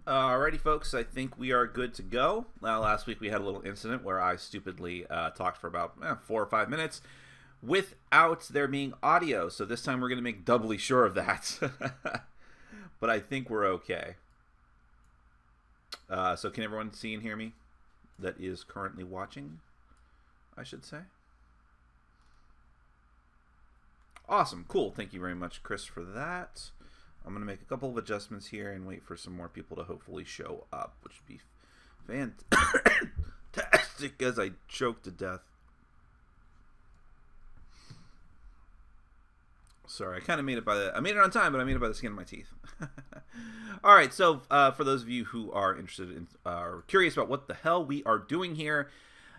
Alrighty, folks, I think we are good to go. Last week we had a little incident where I stupidly talked for about 4 or 5 minutes without there being audio, so this time we're going to make doubly sure of that. But I think we're okay. So can everyone see and hear me that is currently watching, I should say? Awesome, cool. Thank you very much, Chris, for that. I'm going to make a couple of adjustments here and wait for some more people to hopefully show up, which would be fantastic as I choke to death. Sorry, I kind of made it I made it on time, but I made it by the skin of my teeth. All right, so for those of you who are interested in, curious about what the hell we are doing here,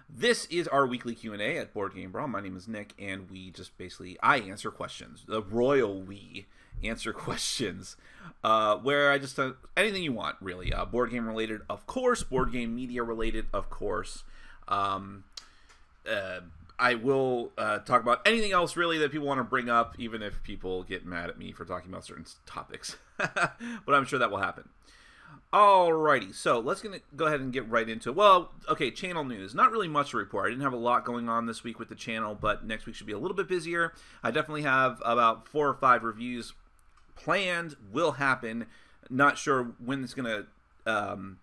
this is our weekly Q&A at Board Game Brawl. My name is Nick, and we just basically, I answer questions. The royal we answer questions, where I just, anything you want, really. Board game related, of course. Board game media related, of course. I will talk about anything else, really, that people want to bring up, even if people get mad at me for talking about certain topics. But I'm sure that will happen. Alrighty, so let's go ahead and get right into it. Well, okay, channel news. Not really much to report. I didn't have a lot going on this week with the channel, but next week should be a little bit busier. I definitely have about 4 or 5 reviews planned, will happen. Not sure when it's going to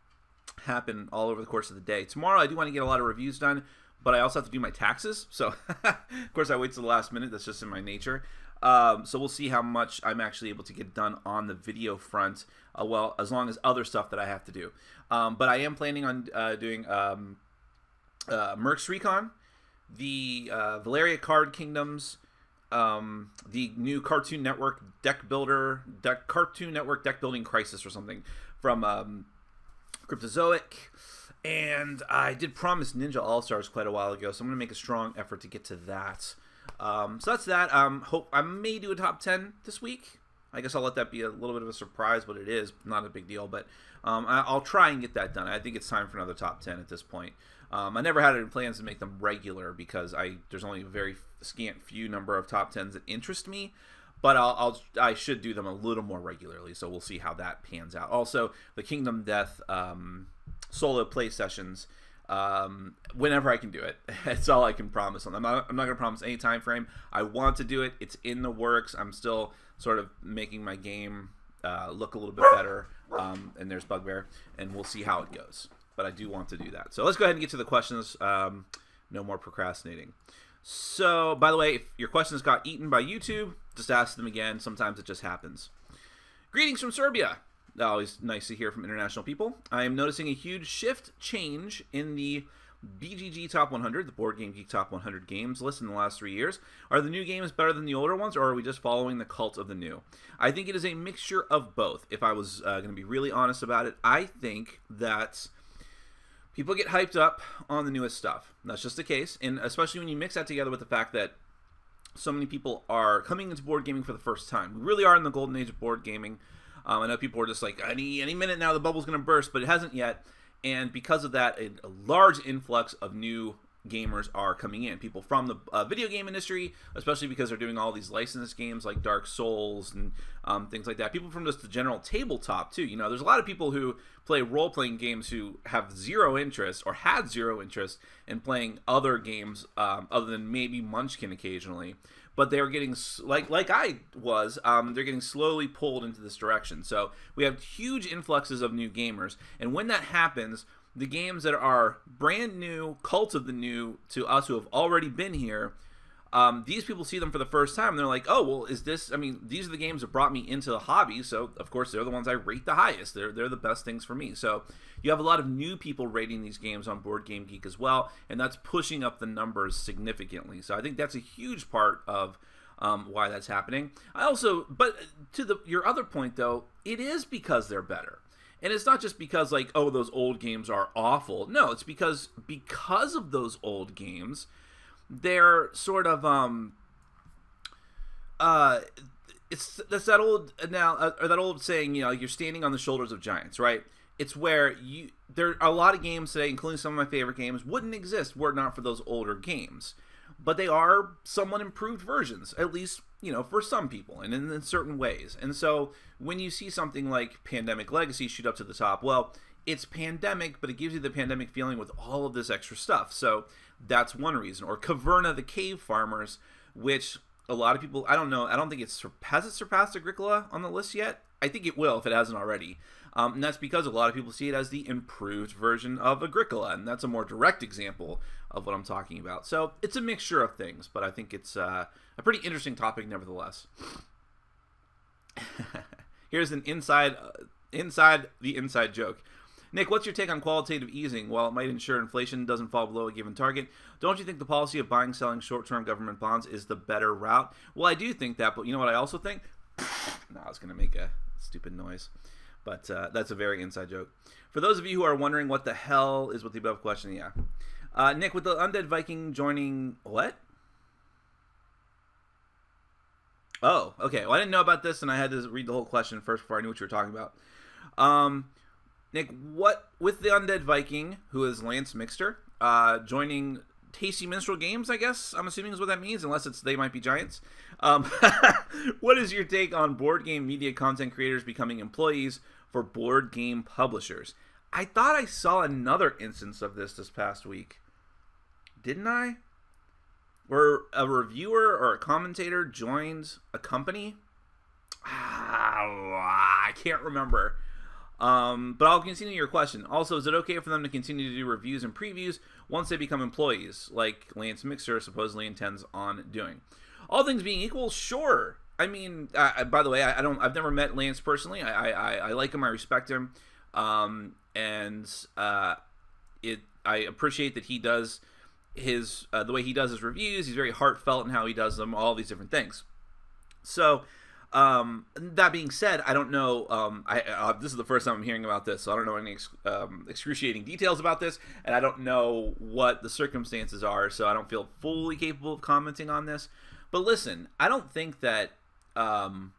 happen all over the course of the day. Tomorrow, I do want to get a lot of reviews done, but I also have to do my taxes. So, of course, I wait till the last minute. That's just in my nature. So we'll see how much I'm actually able to get done on the video front, well, as long as other stuff that I have to do. But I am planning on doing Mercs Recon, the Valeria Card Kingdoms, the new Cartoon Network deck building crisis or something from Cryptozoic. And I did promise Ninja All-Stars quite a while ago, so I'm going to make a strong effort to get to that. So that's that. Hope I may do a top 10 this week. I guess I'll let that be a little bit of a surprise, what it is. Not a big deal, but I'll try and get that done. I think it's time for another top 10 at this point. I never had any plans to make them regular because there's only a very scant few number of top 10s that interest me. But I should do them a little more regularly, so we'll see how that pans out. Also, the Kingdom Death solo play sessions, whenever I can do it. That's all I can promise. I'm not going to promise any time frame. I want to do it. It's in the works. I'm still sort of making my game look a little bit better. And there's Bugbear, and we'll see how it goes. But I do want to do that. So let's go ahead and get to the questions. No more procrastinating. So, by the way, if your questions got eaten by YouTube, just ask them again. Sometimes it just happens. Greetings from Serbia. Always nice to hear from international people. I am noticing a huge change in the BGG Top 100, the Board Game Geek Top 100 games list in the last 3 years. Are the new games better than the older ones, or are we just following the cult of the new? I think it is a mixture of both. If I was going to be really honest about it, I think that people get hyped up on the newest stuff. That's just the case, and especially when you mix that together with the fact that so many people are coming into board gaming for the first time. We really are in the golden age of board gaming. I know people are just like, any minute now the bubble's going to burst, but it hasn't yet. And because of that, a large influx of new gamers are coming in. People from the video game industry, especially because they're doing all these licensed games like Dark Souls and things like that. People from just the general tabletop, too. You know, there's a lot of people who play role-playing games who have zero interest or had zero interest in playing other games other than maybe Munchkin occasionally. But they're getting, like I was, they're getting slowly pulled into this direction. So we have huge influxes of new gamers. And when that happens, the games that are brand new, cult of the new to us who have already been here, these people see them for the first time. And they're like, oh, well, is this, I mean, these are the games that brought me into the hobby. So, of course, they're the ones I rate the highest. They're the best things for me. So you have a lot of new people rating these games on Board Game Geek as well. And that's pushing up the numbers significantly. So I think that's a huge part of why that's happening. But to your other point, though, it is because they're better. And it's not just because, like, oh, those old games are awful. No, it's because of those old games, they're sort of that's that old saying, you know, you're standing on the shoulders of giants, right? It's where there are a lot of games today, including some of my favorite games, wouldn't exist were it not for those older games. but they are somewhat improved versions, at least, for some people and in certain ways. And so when you see something like Pandemic Legacy shoot up to the top, well, it's Pandemic, but it gives you the Pandemic feeling with all of this extra stuff. So that's one reason. Or Caverna the Cave Farmers, which a lot of people, I don't know, I don't think has it surpassed Agricola on the list yet? I think it will if it hasn't already. And that's because a lot of people see it as the improved version of Agricola, and that's a more direct example of what I'm talking about. So it's a mixture of things, but I think it's a pretty interesting topic nevertheless. Here's an inside the inside joke. Nick, what's your take on qualitative easing? While it might ensure inflation doesn't fall below a given target, don't you think the policy of buying, selling short-term government bonds is the better route? Well, I do think that, but you know what I also think? No, I was going to make a stupid noise. But that's a very inside joke. For those of you who are wondering what the hell is with the above question, yeah. Nick, with the Undead Viking joining... What? Oh, okay. Well, I didn't know about this, and I had to read the whole question first before I knew what you were talking about. Nick, what with the Undead Viking, who is Lance Mixter, joining Tasty Minstrel Games, I guess, I'm assuming is what that means, unless it's They Might Be Giants. What is your take on board game media content creators becoming employees for board game publishers? I thought I saw another instance of this past week. Didn't I? Where a reviewer or a commentator joined a company? I can't remember. But I'll continue your question. Also, is it okay for them to continue to do reviews and previews once they become employees, like Lance Mixer supposedly intends on doing? All things being equal, sure. I mean, by the way, I've never met Lance personally. I like him. I respect him. And I appreciate that he does the way he does his reviews. He's very heartfelt in how he does them. All these different things. So. That being said, I don't know, this is the first time I'm hearing about this, so I don't know any excruciating details about this, and I don't know what the circumstances are, so I don't feel fully capable of commenting on this. But listen, I don't think that, I'm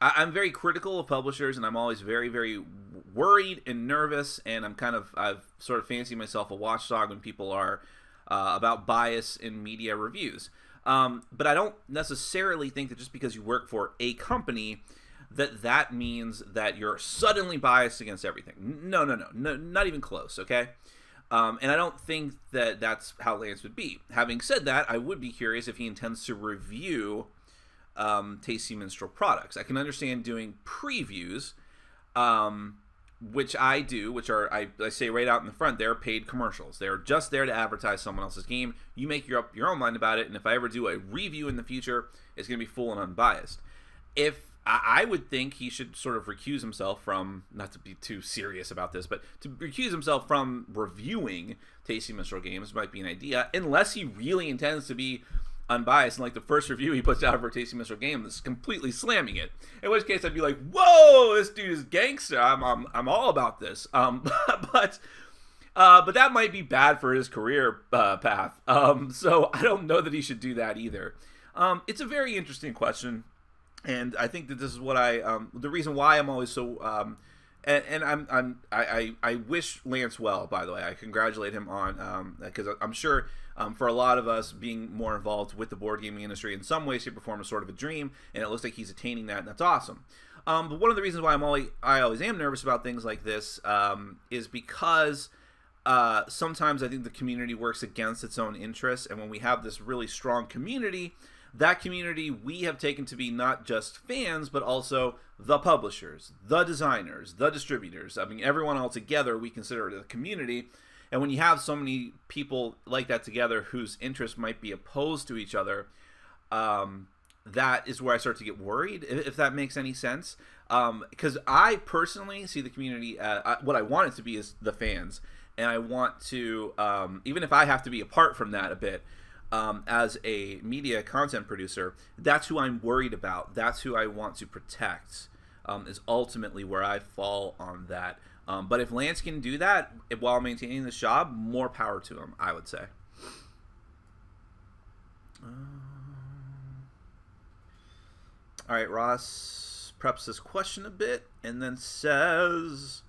very critical of publishers, and I'm always very, very worried and nervous, and I've sort of fancied myself a watchdog when people are about bias in media reviews. But I don't necessarily think that just because you work for a company that means that you're suddenly biased against everything. No, not even close, okay? And I don't think that that's how Lance would be. Having said that, I would be curious if he intends to review Tasty Minstrel products. I can understand doing previews, which I do, which are, I say right out in the front, they're paid commercials. They're just there to advertise someone else's game. You make your own mind about it, and if I ever do a review in the future, it's going to be full and unbiased. I would think he should sort of recuse himself from, not to be too serious about this, but to recuse himself from reviewing Tasty Minstrel Games might be an idea, unless he really intends to be unbiased, and like the first review he puts out for Tasty Minstrel Game is completely slamming it. In which case I'd be like, "Whoa, this dude is gangster. I'm all about this." But that might be bad for his career path. So I don't know that he should do that either. It's a very interesting question, and I think that this is what the reason why I'm always so I wish Lance well. By the way, I congratulate him on because I'm sure. For a lot of us, being more involved with the board gaming industry in some way, shape, or form is sort of a dream, and it looks like he's attaining that, and that's awesome. But one of the reasons why I always am nervous about things like this is because sometimes I think the community works against its own interests, and when we have this really strong community, that community we have taken to be not just fans, but also the publishers, the designers, the distributors. I mean, everyone all together we consider it a community. And when you have so many people like that together whose interests might be opposed to each other, that is where I start to get worried, if that makes any sense. Because I personally see the community, what I want it to be is the fans. And I want to, even if I have to be apart from that a bit, as a media content producer, that's who I'm worried about. That's who I want to protect, is ultimately where I fall on that. But if Lance can do that while maintaining this job, more power to him, I would say. All right, Ross preps this question a bit and then says,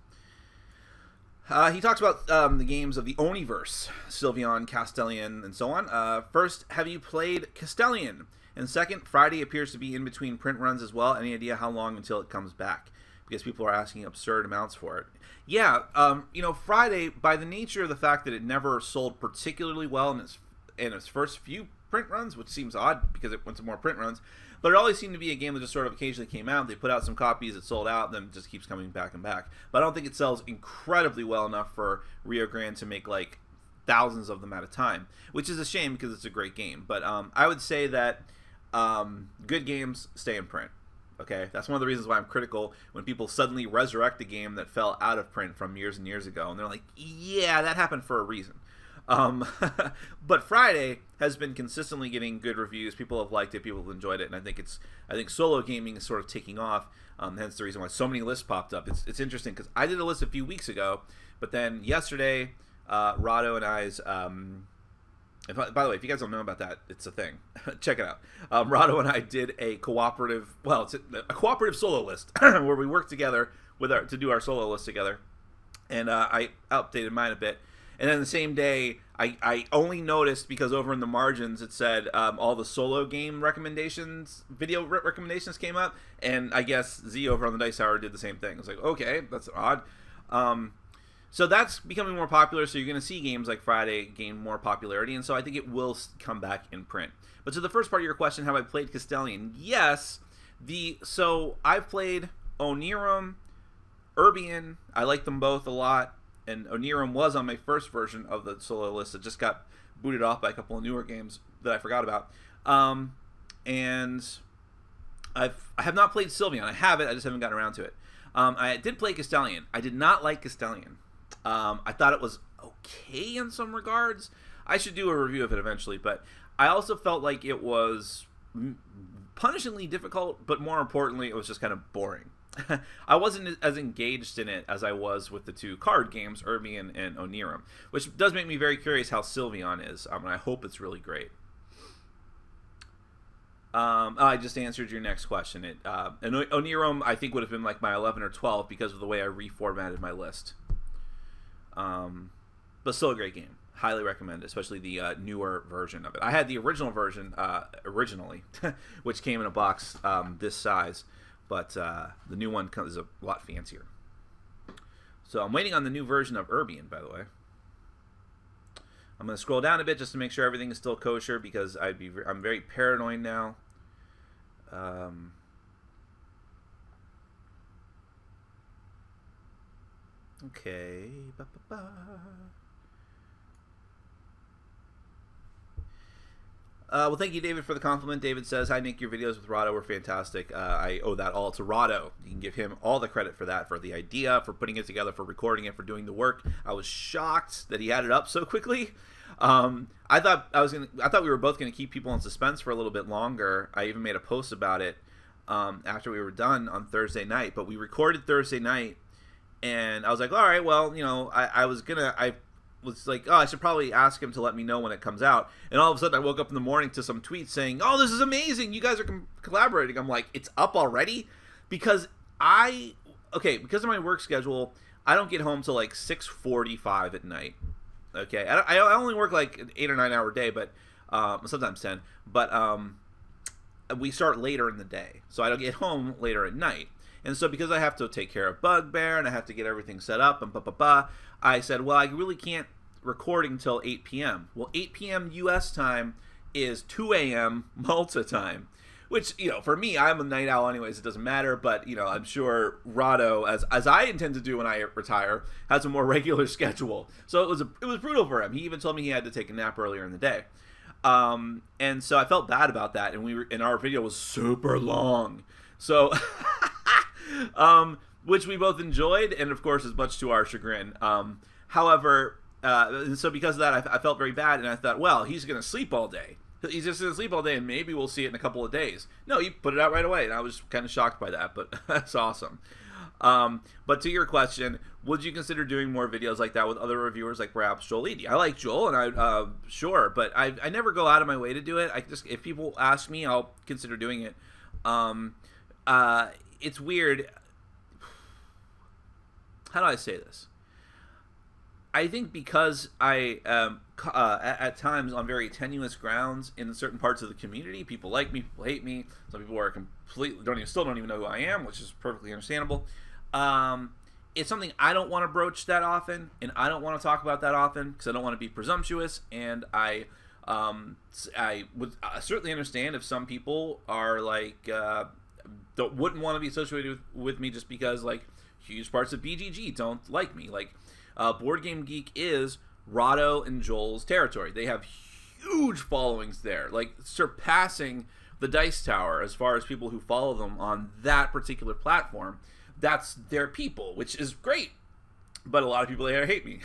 He talks about the games of the Oniverse, Sylveon, Castellian, and so on. First, have you played Castellian? And second, Friday appears to be in between print runs as well. Any idea how long until it comes back? Because people are asking absurd amounts for it. Yeah, Friday, by the nature of the fact that it never sold particularly well in its first few print runs, which seems odd because it went to more print runs, but it always seemed to be a game that just sort of occasionally came out. They put out some copies, it sold out, then it just keeps coming back and back. But I don't think it sells incredibly well enough for Rio Grande to make like thousands of them at a time, which is a shame because it's a great game. But I would say that good games stay in print. Okay, that's one of the reasons why I'm critical when people suddenly resurrect a game that fell out of print from years and years ago, and they're like, yeah, that happened for a reason. But Friday has been consistently getting good reviews. People have liked it, people have enjoyed it, and I think solo gaming is sort of taking off. Hence the reason why so many lists popped up. It's interesting because I did a list a few weeks ago, but then yesterday, Rado and I's. By the way, if you guys don't know about that, it's a thing. Check it out. Rado and I did a cooperative. Well, it's a cooperative solo list where we work together to do our solo list together, and I updated mine a bit. And then the same day, I only noticed because over in the margins it said all the solo game recommendations, video recommendations came up, and I guess Z over on the Dice Tower did the same thing. I was like, okay, that's odd. So that's becoming more popular, so you're going to see games like Friday gain more popularity, and so I think it will come back in print. But to the first part of your question, have I played Castellian? Yes. So I've played Onirim, Urbian. I like them both a lot. And Onirim was on my first version of the solo list. It just got booted off by a couple of newer games that I forgot about. And I have not played Sylveon. I have it. I just haven't gotten around to it. I did play Castellian. I did not like Castellian. I thought it was okay in some regards. I should do a review of it eventually. But I also felt like it was punishingly difficult. But more importantly, it was just kind of boring. I wasn't as engaged in it as I was with the two card games, Urbian and Onirim, which does make me very curious how Sylveon is, and I hope it's really great. I just answered your next question. And Onirim, I think, would have been like my 11 or 12 because of the way I reformatted my list. But still a great game. Highly recommend it, especially the newer version of it. I had the original version originally, which came in a box this size. But the new one is a lot fancier. So I'm waiting on the new version of Urbian, by the way. I'm going to scroll down a bit just to make sure everything is still kosher because I'm very paranoid now. Okay. Well, thank you, David, for the compliment. David says, hi, Nick, your videos with Rado were fantastic. I owe that all to Rado. You can give him all the credit for that, for the idea, for putting it together, for recording it, for doing the work. I was shocked that he had it up so quickly. I thought we were both going to keep people in suspense for a little bit longer. I even made a post about it after we were done on Thursday night. But we recorded Thursday night, and I was like, all right, well, I was like, oh, I should probably ask him to let me know when it comes out. And all of a sudden, I woke up in the morning to some tweets saying, oh, this is amazing. You guys are collaborating. I'm like, it's up already? Because because of my work schedule, I don't get home till like 6:45 at night. Okay, I only work like an 8 or 9 hour day, but sometimes 10. But we start later in the day, so I don't get home later at night. And so because I have to take care of Bugbear and I have to get everything set up and I said, well, I really can't record until 8 p.m. Well, 8 p.m. U.S. time is 2 a.m. Malta time, which, for me, I'm a night owl anyways. It doesn't matter. But, I'm sure Rado, as I intend to do when I retire, has a more regular schedule. So it was brutal for him. He even told me he had to take a nap earlier in the day. And so I felt bad about that. And our video was super long. So... which we both enjoyed, and of course is much to our chagrin. However, so because of that, I felt very bad, and I thought, well, he's going to sleep all day. He's just going to sleep all day, and maybe we'll see it in a couple of days. No, he put it out right away, and I was kind of shocked by that, but that's awesome. But to your question, would you consider doing more videos like that with other reviewers, like perhaps Joel Eady? I like Joel, and sure, but I never go out of my way to do it. If people ask me, I'll consider doing it. It's weird. How do I say this? I think because I at times on very tenuous grounds in certain parts of the community, people like me, people hate me. Some people are completely don't even know who I am, which is perfectly understandable. It's something I don't want to broach that often, and I don't want to talk about that often because I don't want to be presumptuous. And I would certainly understand if some people are like wouldn't want to be associated with me just because like huge parts of BGG don't like me. Like Board Game Geek is Rahdo and Joel's territory. They have huge followings there, like surpassing the Dice Tower as far as people who follow them on that particular platform. That's their people, which is great. But a lot of people there hate me.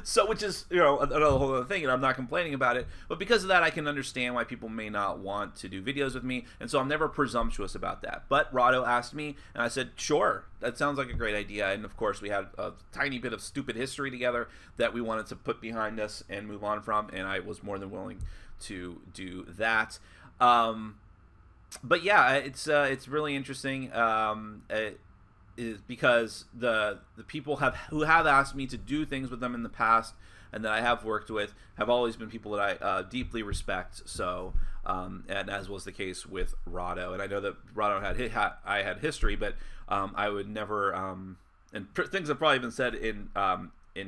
So, which is, another whole other thing, and I'm not complaining about it. But because of that, I can understand why people may not want to do videos with me. And so I'm never presumptuous about that. But Rahdo asked me, and I said, sure, that sounds like a great idea. And of course, we had a tiny bit of stupid history together that we wanted to put behind us and move on from. And I was more than willing to do that. But yeah, it's really interesting. Is because the people who have asked me to do things with them in the past and that I have worked with have always been people that I deeply respect. So, and as was the case with Rahdo, and I know that Rahdo had history, but I would never. And things have probably been said in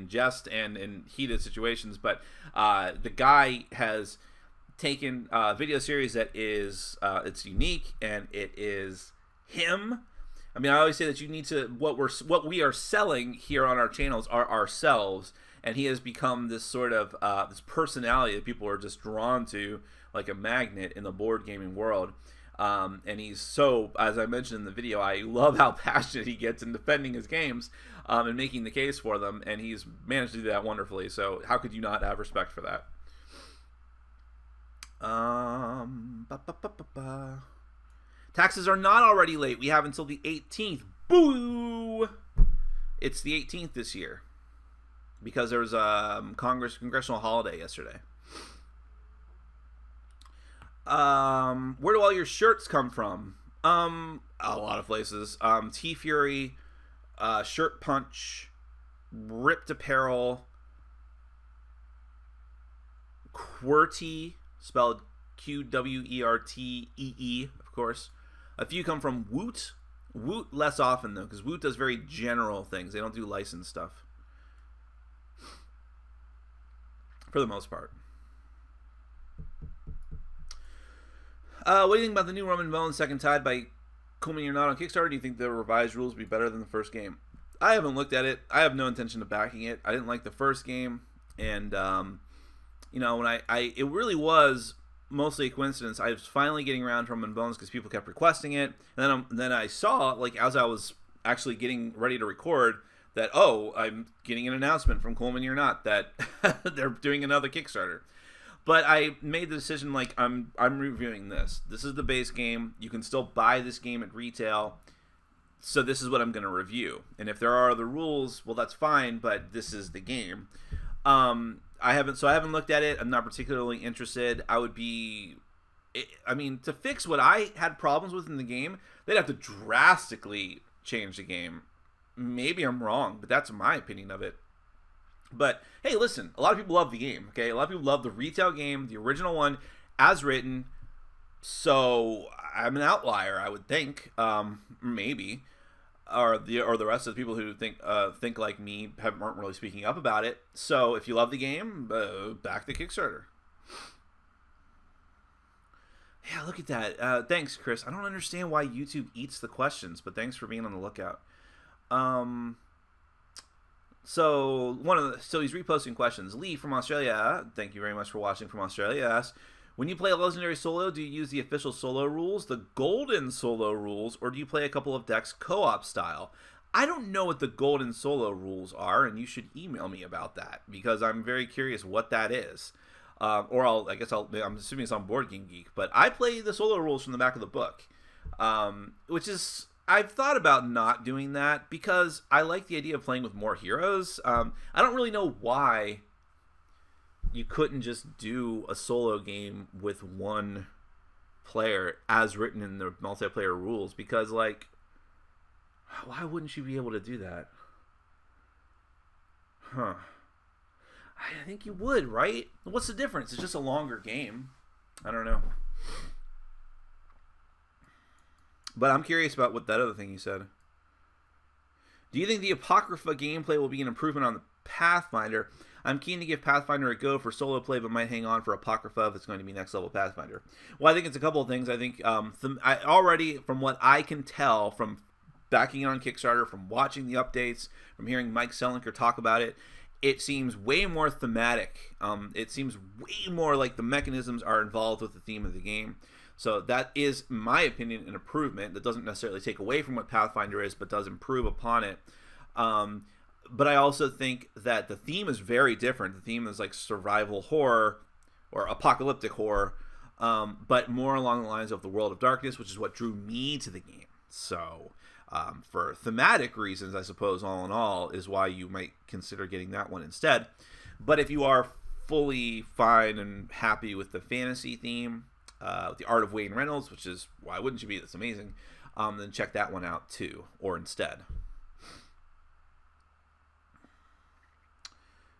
jest and in heated situations, but the guy has taken a video series that is it's unique and it is him. I mean, I always say that you need to what we are selling here on our channels are ourselves, and he has become this sort of this personality that people are just drawn to like a magnet in the board gaming world. And he's so, as I mentioned in the video, I love how passionate he gets in defending his games and making the case for them, and he's managed to do that wonderfully. So how could you not have respect for that? Taxes are not already late. We have until the 18th. Boo! It's the 18th this year because there was a congressional holiday yesterday. Where do all your shirts come from? A lot of places. T-Fury, Shirt Punch, Ripped Apparel, QWERTY, spelled QWERTEE, of course. A few come from Woot. Woot less often, though, because Woot does very general things. They don't do licensed stuff. For the most part. What do you think about the new Roman Bones Second Tide by Coolman You're Not on Kickstarter? Do you think the revised rules will be better than the first game? I haven't looked at it. I have no intention of backing it. I didn't like the first game. And, when it really was mostly a coincidence. I was finally getting around to Roman Bones because people kept requesting it, and then I saw, like, as I was actually getting ready to record, that I'm getting an announcement from Coleman You're Not that they're doing another Kickstarter. But I made the decision, like, I'm reviewing this. This is the base game. You can still buy this game at retail. So this is what I'm going to review. And if there are other rules, well, that's fine. But this is the game. I haven't looked at it. I'm not particularly interested. To fix what I had problems with in the game, they'd have to drastically change the game. Maybe I'm wrong, but that's my opinion of it. But hey, listen, a lot of people love the game. Okay, a lot of people love the retail game, the original one, as written. So I'm an outlier, I would think. Maybe. Or the rest of the people who think like me aren't really speaking up about it. So if you love the game, back the Kickstarter. Yeah, look at that. Thanks, Chris. I don't understand why YouTube eats the questions, but thanks for being on the lookout. So he's reposting questions. Lee from Australia, thank you very much for watching from Australia, asks, when you play a legendary solo, do you use the official solo rules, the golden solo rules, or do you play a couple of decks co-op style? I don't know what the golden solo rules are, and you should email me about that, because I'm very curious what that is. I'm assuming it's on Board Game Geek, but I play the solo rules from the back of the book, which is, I've thought about not doing that, because I like the idea of playing with more heroes. I don't really know why you couldn't just do a solo game with one player as written in the multiplayer rules, because, like, why wouldn't you be able to do that? Huh. I think you would, right? What's the difference? It's just a longer game. I don't know. But I'm curious about what that other thing you said. Do you think the Apocrypha gameplay will be an improvement on the Pathfinder? I'm keen to give Pathfinder a go for solo play, but might hang on for Apocrypha if it's going to be next level Pathfinder. Well, I think it's a couple of things. I think I already, from what I can tell from backing it on Kickstarter, from watching the updates, from hearing Mike Selinker talk about it, it seems way more thematic. It seems way more like the mechanisms are involved with the theme of the game. So that is, in my opinion, an improvement that doesn't necessarily take away from what Pathfinder is, but does improve upon it. But I also think that the theme is very different. The theme is like survival horror or apocalyptic horror, but more along the lines of the World of Darkness, which is what drew me to the game. So for thematic reasons, I suppose, all in all, is why you might consider getting that one instead. But if you are fully fine and happy with the fantasy theme, the Art of Wayne Reynolds, which is, why wouldn't you be? That's amazing. Then check that one out too, or instead.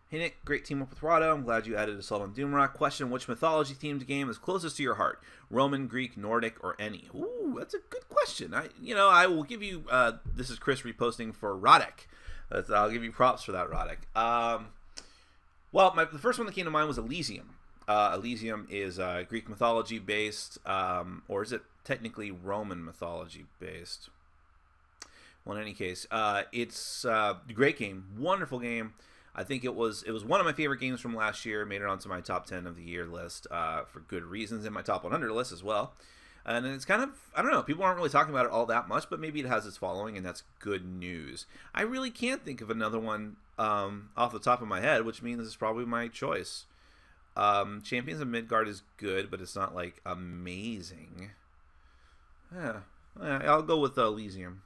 Hey Nick, great team up with Rado. I'm glad you added Assault on Doomrock. Question, which mythology themed game is closest to your heart? Roman, Greek, Nordic, or any? Ooh, that's a good question. I will give you, this is Chris reposting for Roddick. I'll give you props for that, Roddick. Well, the first one that came to mind was Elysium. Elysium is Greek mythology based, or is it technically Roman mythology based? Well, in any case, it's a great game, wonderful game. I think it was one of my favorite games from last year. Made it onto my top 10 of the year list for good reasons, and my top 100 list as well. And it's kind of, I don't know, people aren't really talking about it all that much, but maybe it has its following, and that's good news. I really can't think of another one off the top of my head, which means it's probably my choice. Champions of Midgard is good, but it's not like amazing. Yeah, I'll go with Elysium.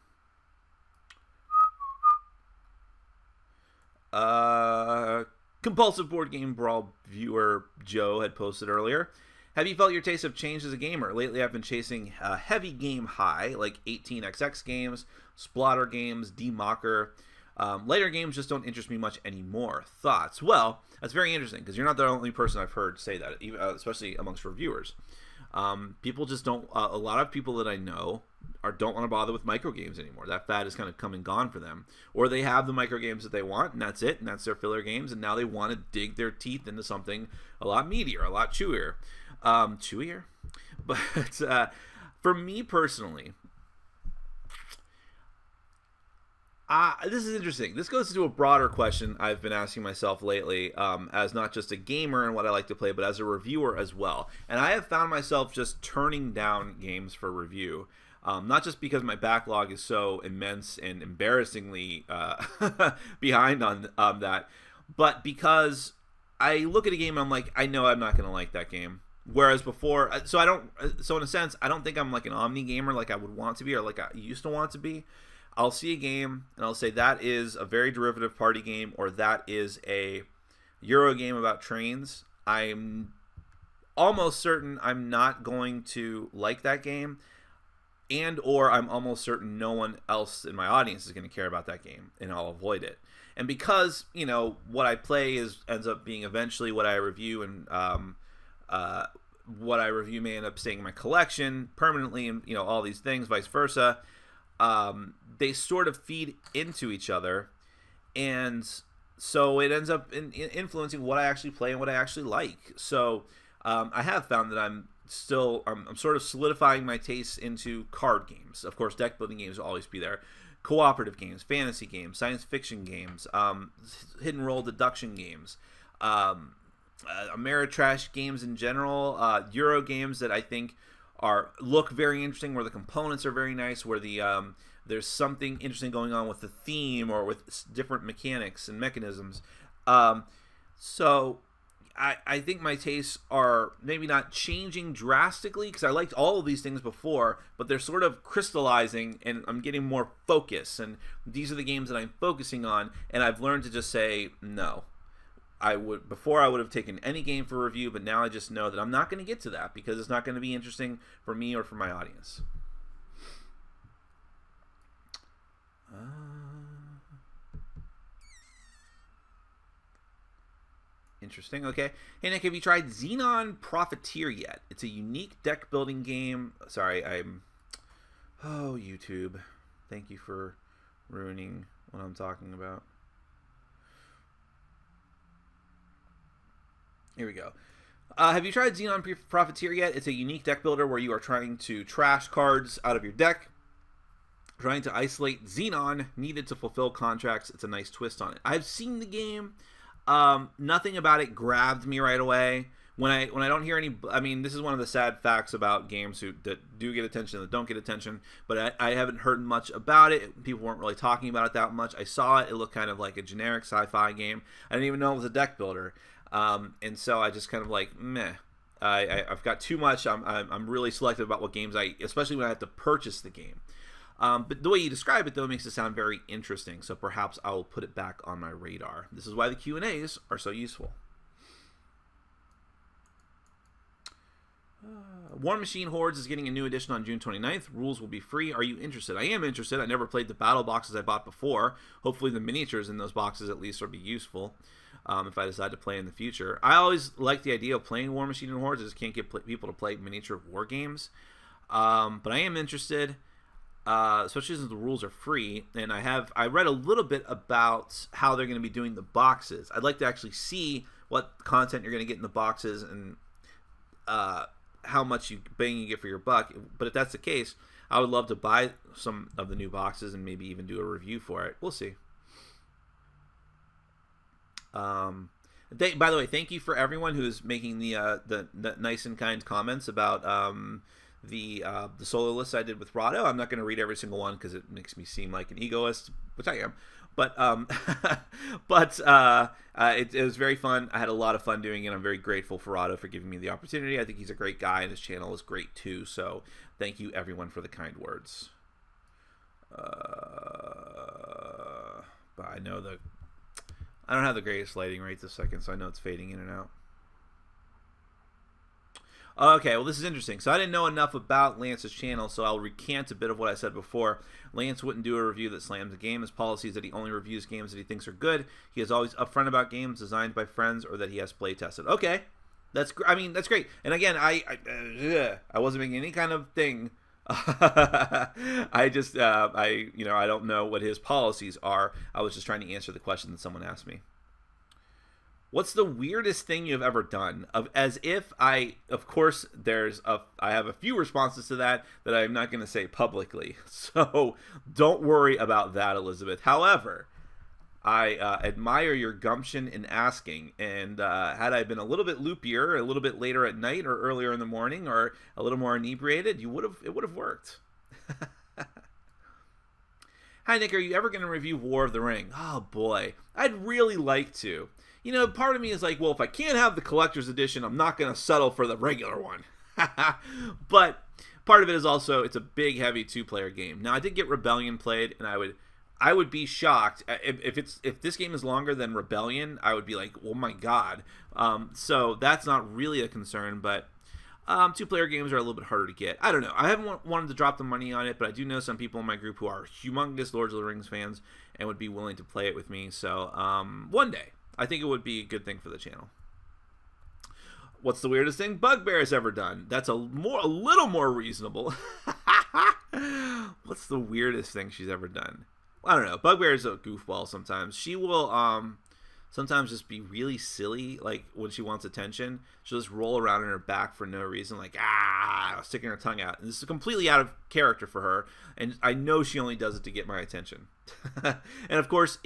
Compulsive board game Brawl viewer Joe had posted earlier. Have you felt your tastes have changed as a gamer? Lately I've been chasing a heavy game high, like 18xx games, Splotter games, D-Mocker. Later games just don't interest me much anymore. Thoughts? Well, that's very interesting, because you're not the only person I've heard say that, especially amongst reviewers. People just don't, a lot of people that I know don't want to bother with micro games anymore. That fad is kind of come and gone for them. Or they have the micro games that they want, and that's it, and that's their filler games, and now they want to dig their teeth into something a lot meatier, a lot chewier. Chewier? But for me personally, this is interesting. This goes to a broader question I've been asking myself lately, as not just a gamer and what I like to play, but as a reviewer as well. And I have found myself just turning down games for review. Not just because my backlog is so immense and embarrassingly behind on that, but because I look at a game and I'm like, I know I'm not going to like that game. Whereas before, so in a sense, I don't think I'm like an omni gamer like I would want to be, or like I used to want to be. I'll see a game and I'll say that is a very derivative party game, or that is a Euro game about trains. I'm almost certain I'm not going to like that game, and or I'm almost certain no one else in my audience is going to care about that game, and I'll avoid it. And because, what I play ends up being eventually what I review, and what I review may end up staying in my collection permanently, and all these things, vice versa. They sort of feed into each other, and so it ends up influencing what I actually play and what I actually like. So I have found that I'm sort of solidifying my tastes into card games. Of course, deck building games will always be there. Cooperative games, fantasy games, science fiction games, hidden role deduction games, Ameritrash games in general, Euro games that I think look very interesting, where the components are very nice, where there's something interesting going on with the theme or with different mechanics and mechanisms. So I think my tastes are maybe not changing drastically, because I liked all of these things before, but they're sort of crystallizing, and I'm getting more focus, and these are the games that I'm focusing on, and I've learned to just say no. Before I would have taken any game for review, but now I just know that I'm not going to get to that, because it's not going to be interesting for me or for my audience. Interesting. Okay. Hey, Nick, have you tried Xenon Profiteer yet? It's a unique deck building game. Sorry, Oh, YouTube. Thank you for ruining what I'm talking about. Here we go. Have you tried Xenon Profiteer yet? It's a unique deck builder where you are trying to trash cards out of your deck, trying to isolate Xenon needed to fulfill contracts. It's a nice twist on it. I've seen the game. Nothing about it grabbed me right away. When I don't hear any, I mean, this is one of the sad facts about games that do get attention and that don't get attention, but I haven't heard much about it. People weren't really talking about it that much. I saw it. It looked kind of like a generic sci-fi game. I didn't even know it was a deck builder. And so I just kind of like, meh. I've got too much. I'm really selective about what games especially when I have to purchase the game. But the way you describe it, though, makes it sound very interesting. So perhaps I will put it back on my radar. This is why the Q&As are so useful. War Machine Hordes is getting a new edition on June 29th. Rules will be free. Are you interested? I am interested. I never played the battle boxes I bought before. Hopefully the miniatures in those boxes at least will be useful if I decide to play in the future. I always like the idea of playing War Machine and Hordes. I just can't get people to play miniature war games. But I am interested. Especially since the rules are free, and I read a little bit about how they're going to be doing the boxes. I'd like to actually see what content you're going to get in the boxes and how much bang you get for your buck. But if that's the case, I would love to buy some of the new boxes and maybe even do a review for it. We'll see. By the way, thank you for everyone who's making the nice and kind comments about the solo list I did with Rado. I'm not going to read every single one because it makes me seem like an egoist, which I am. But it was very fun. I had a lot of fun doing it. I'm very grateful for Rado for giving me the opportunity. I think he's a great guy, and his channel is great too. So thank you everyone for the kind words. But I don't have the greatest lighting right this second, so I know it's fading in and out. Okay, well, this is interesting. So I didn't know enough about Lance's channel, so I'll recant a bit of what I said before. Lance wouldn't do a review that slams a game. His policy is that he only reviews games that he thinks are good. He is always upfront about games designed by friends or that he has play tested. Okay, that's great. And again, I wasn't making any kind of thing. I don't know what his policies are. I was just trying to answer the question that someone asked me. What's the weirdest thing you've ever done? Of course, I have a few responses to that I'm not going to say publicly. So don't worry about that, Elizabeth. However, I admire your gumption in asking. And had I been a little bit loopier, a little bit later at night or earlier in the morning, or a little more inebriated, it would have worked. Hi, Nick. Are you ever going to review War of the Ring? Oh boy, I'd really like to. You know, part of me is like, well, if I can't have the collector's edition, I'm not going to settle for the regular one. But part of it is also, it's a big, heavy two-player game. Now, I did get Rebellion played, and I would be shocked. If this game is longer than Rebellion, I would be like, oh my god. So that's not really a concern, but two-player games are a little bit harder to get. I don't know. I haven't wanted to drop the money on it, but I do know some people in my group who are humongous Lord of the Rings fans and would be willing to play it with me. So one day. I think it would be a good thing for the channel. What's the weirdest thing Bugbear has ever done? That's a little more reasonable. What's the weirdest thing she's ever done? I don't know. Bugbear is a goofball sometimes. She will sometimes just be really silly, like when she wants attention. She'll just roll around on her back for no reason, like, sticking her tongue out. And this is completely out of character for her, and I know she only does it to get my attention. And of course,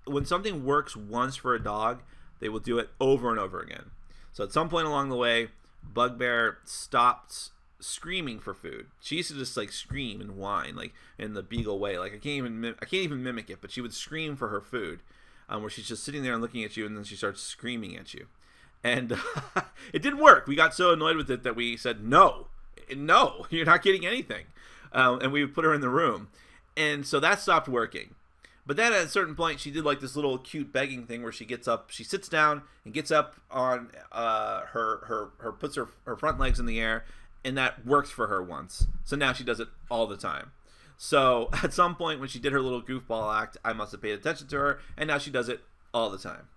when something works once for a dog, they will do it over and over again. So at some point along the way, Bugbear stopped screaming for food. She used to just like scream and whine, like in the beagle way. Like I can't even mimic it, but she would scream for her food, where she's just sitting there and looking at you, and then she starts screaming at you. And it didn't work. We got so annoyed with it that we said, no, you're not getting anything. And we put her in the room. And so that stopped working. But then at a certain point, she did like this little cute begging thing where she sits down and gets up on puts her front legs in the air, and that worked for her once. So now she does it all the time. So at some point when she did her little goofball act, I must have paid attention to her, and now she does it all the time.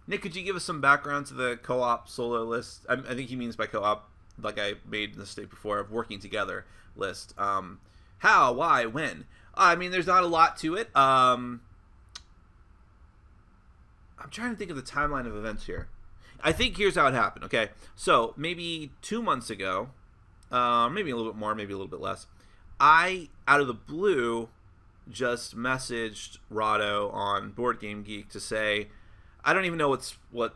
Nick, could you give us some background to the co-op solo list? I think he means by co-op, like I made the mistake before, of working together list. How, why, when? I mean, there's not a lot to it. I'm trying to think of the timeline of events here. I think here's how it happened, okay? So, maybe 2 months ago, maybe a little bit more, maybe a little bit less, I, out of the blue, just messaged Rahdo on Board Game Geek to say, I don't even know what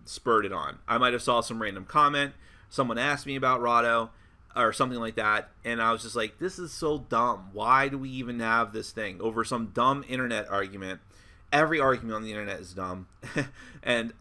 spurred it on. I might have saw some random comment. Someone asked me about Rahdo or something like that, and I was just like, this is so dumb. Why do we even have this thing over some dumb internet argument? Every argument on the internet is dumb. and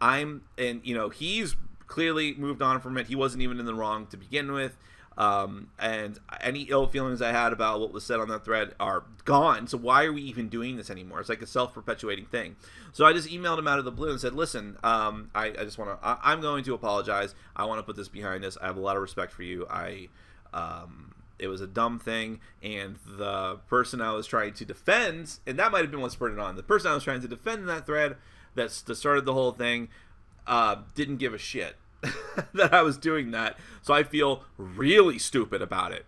he's clearly moved on from it. He wasn't even in the wrong to begin with. And any ill feelings I had about what was said on that thread are gone. So why are we even doing this anymore? It's like a self-perpetuating thing. So I just emailed him out of the blue and said, listen, I'm going to apologize. I want to put this behind us. I have a lot of respect for you. It was a dumb thing, and the person I was trying to defend, and that might have been what spurred it on. The person I was trying to defend in that thread that started the whole thing didn't give a shit that I was doing that, so I feel really stupid about it.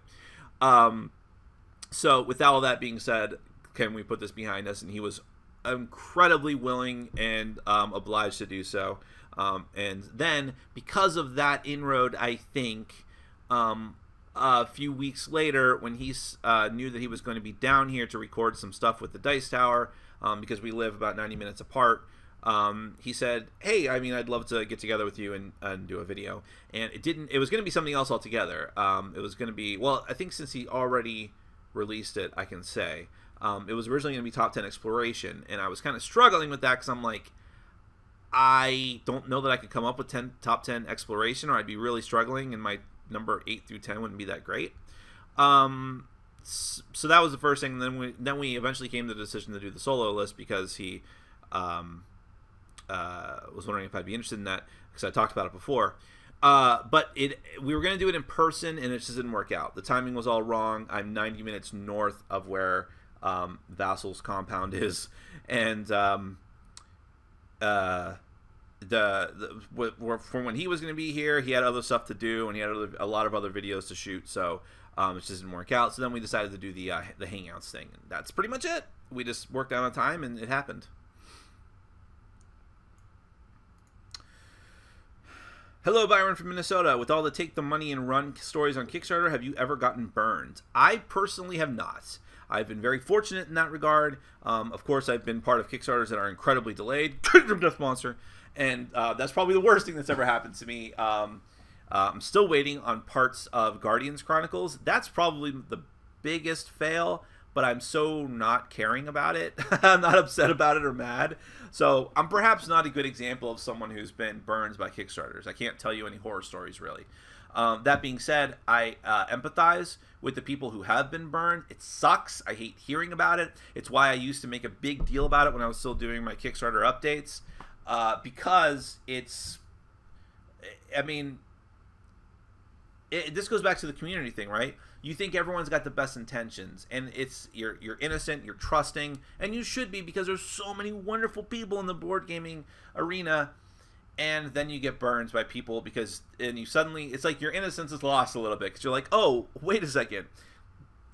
So with all that being said, can we put this behind us? And he was incredibly willing and obliged to do so. And then, because of that inroad, I think a few weeks later, when he knew that he was going to be down here to record some stuff with the Dice Tower, because we live about 90 minutes apart, he said, hey, I mean, I'd love to get together with you and do a video. And it was going to be something else altogether. It was going to be, well, I think since he already released it, I can say, it was originally going to be top 10 exploration. And I was kind of struggling with that because I'm like, I don't know that I could come up with top 10 exploration, or I'd be really struggling, and my number 8 through 10 wouldn't be that great. So that was the first thing. And then we eventually came to the decision to do the solo list because he was wondering if I'd be interested in that, because I talked about it before. But we were going to do it in person, and it just didn't work out. The timing was all wrong. I'm 90 minutes north of where Vassal's compound is, and from when he was going to be here, he had other stuff to do, and he had a lot of other videos to shoot, so it just didn't work out. So then we decided to do the Hangouts thing, and that's pretty much it. We just worked out on time, and it happened. Hello, Byron from Minnesota. With all the take the money and run stories on Kickstarter, have you ever gotten burned? I personally have not. I've been very fortunate in that regard. Of course, I've been part of Kickstarters that are incredibly delayed. Death Monster. And that's probably the worst thing that's ever happened to me. I'm still waiting on parts of Guardians Chronicles. That's probably the biggest fail, but I'm so not caring about it. I'm not upset about it or mad. So I'm perhaps not a good example of someone who's been burned by Kickstarters. I can't tell you any horror stories, really. That being said, I empathize with the people who have been burned. It sucks. I hate hearing about it. It's why I used to make a big deal about it when I was still doing my Kickstarter updates. Because it's, I mean, this goes back to the community thing, right? You think everyone's got the best intentions, and you're innocent, you're trusting, and you should be, because there's so many wonderful people in the board gaming arena, and then you get burned by people and you suddenly, it's like your innocence is lost a little bit, because you're like, oh, wait a second,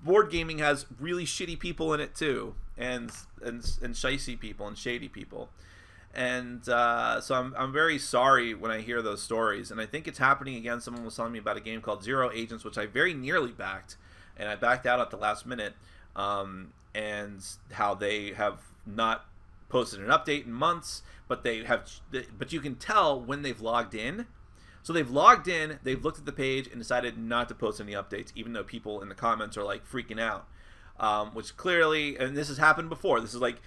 board gaming has really shitty people in it too, and shicey people and shady people. And so I'm very sorry when I hear those stories, and I think it's happening again. Someone was telling me about a game called Zero Agents, which I very nearly backed, and I backed out at the last minute, and how they have not posted an update in months, but you can tell when they've logged in. So they've logged in, they've looked at the page, and decided not to post any updates, even though people in the comments are like freaking out. Which clearly, and this has happened before. This is like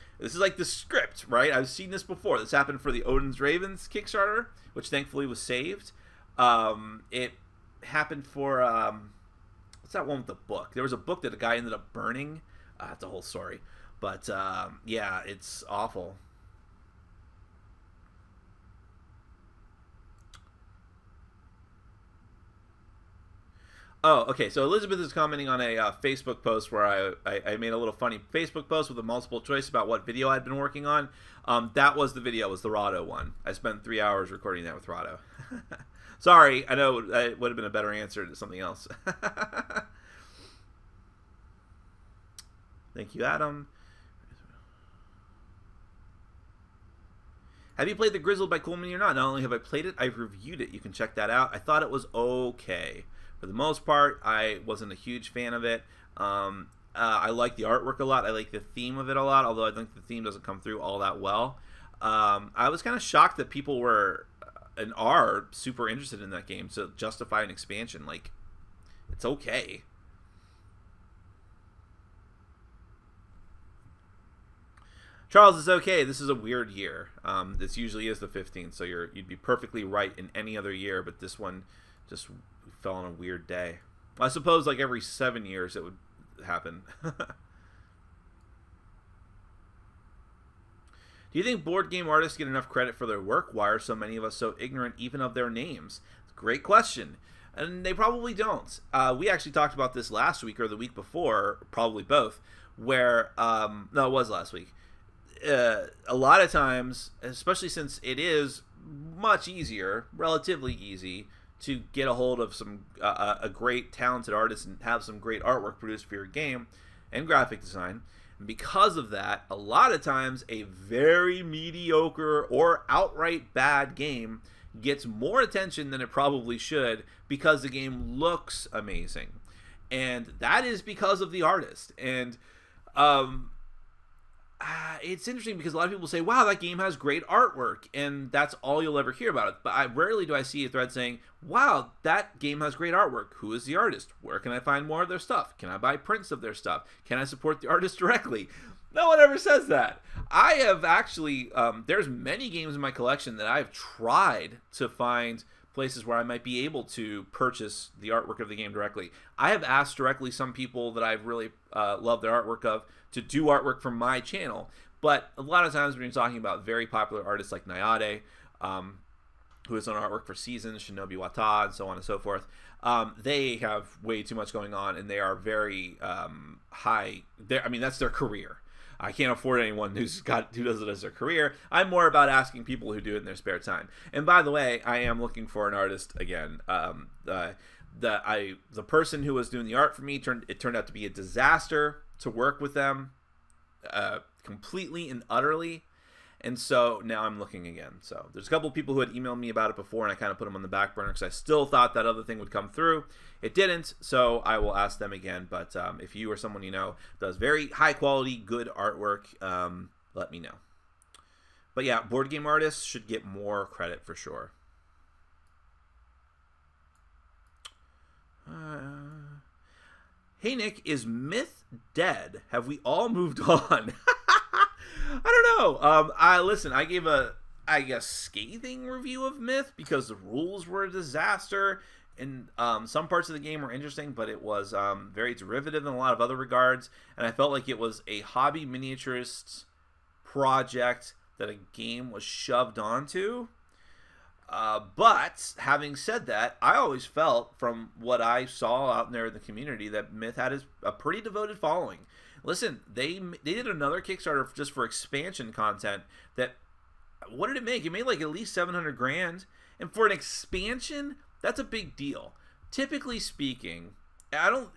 the script, right? I've seen this before. This happened for the Odin's Ravens Kickstarter, which thankfully was saved. It happened for what's that one with the book? There was a book that a guy ended up burning. That's a whole story, but yeah, it's awful. Oh, okay. So Elizabeth is commenting on a Facebook post where I made a little funny Facebook post with a multiple choice about what video I'd been working on. That was the video. It was the Rado one. I spent 3 hours recording that with Rado. Sorry. I know it would have been a better answer to something else. Thank you, Adam. Have you played The Grizzled by Cool Mini or not? Not only have I played it, I've reviewed it. You can check that out. I thought it was okay. For the most part, I wasn't a huge fan of it. I like the artwork a lot. I like the theme of it a lot, although I think the theme doesn't come through all that well. I was kind of shocked that people were and are super interested in that game to justify an expansion. Like, it's okay. Charles, it's okay. This is a weird year. This usually is the 15th, so you'd be perfectly right in any other year, but this one just fell on a weird day. I suppose like every 7 years it would happen. Do you think board game artists get enough credit for their work? Why are so many of us so ignorant even of their names? Great question. And they probably don't. We actually talked about this last week or the week before, probably both, where, no, it was last week. A lot of times, especially since it is much easier, relatively easy, to get a hold of some a great talented artist and have some great artwork produced for your game and graphic design. And because of that, a lot of times a very mediocre or outright bad game gets more attention than it probably should because the game looks amazing. And that is because of the artist. And it's interesting because a lot of people say, wow, that game has great artwork, and that's all you'll ever hear about it. But rarely do I see a thread saying, wow, that game has great artwork. Who is the artist? Where can I find more of their stuff? Can I buy prints of their stuff? Can I support the artist directly? No one ever says that. I have actually, there's many games in my collection that I've tried to find places where I might be able to purchase the artwork of the game directly. I have asked directly some people that I've really loved their artwork of to do artwork for my channel, but a lot of times when you're talking about very popular artists like Nayade, who has done artwork for Seasons, Shinobi Wata, and so on and so forth, they have way too much going on, and they are very high. I mean, that's their career. I can't afford anyone who does it as their career. I'm more about asking people who do it in their spare time. And by the way, I am looking for an artist again. The person who was doing the art for me turned out to be a disaster to work with them, completely and utterly. And so now I'm looking again. So there's a couple of people who had emailed me about it before, and I kind of put them on the back burner because I still thought that other thing would come through. It didn't, so I will ask them again. But if you or someone you know does very high quality, good artwork, let me know. But yeah, board game artists should get more credit for sure. Hey Nick, is Myth dead? Have we all moved on? I don't know. Listen, I gave a, I guess, scathing review of Myth because the rules were a disaster, and some parts of the game were interesting, but it was very derivative in a lot of other regards, and I felt like it was a hobby miniaturist project that a game was shoved onto. But having said that, I always felt from what I saw out there in the community that Myth had a pretty devoted following. Listen, they did another Kickstarter just for expansion content that, what did it make? It made like at least $700,000. And for an expansion, that's a big deal. Typically speaking, I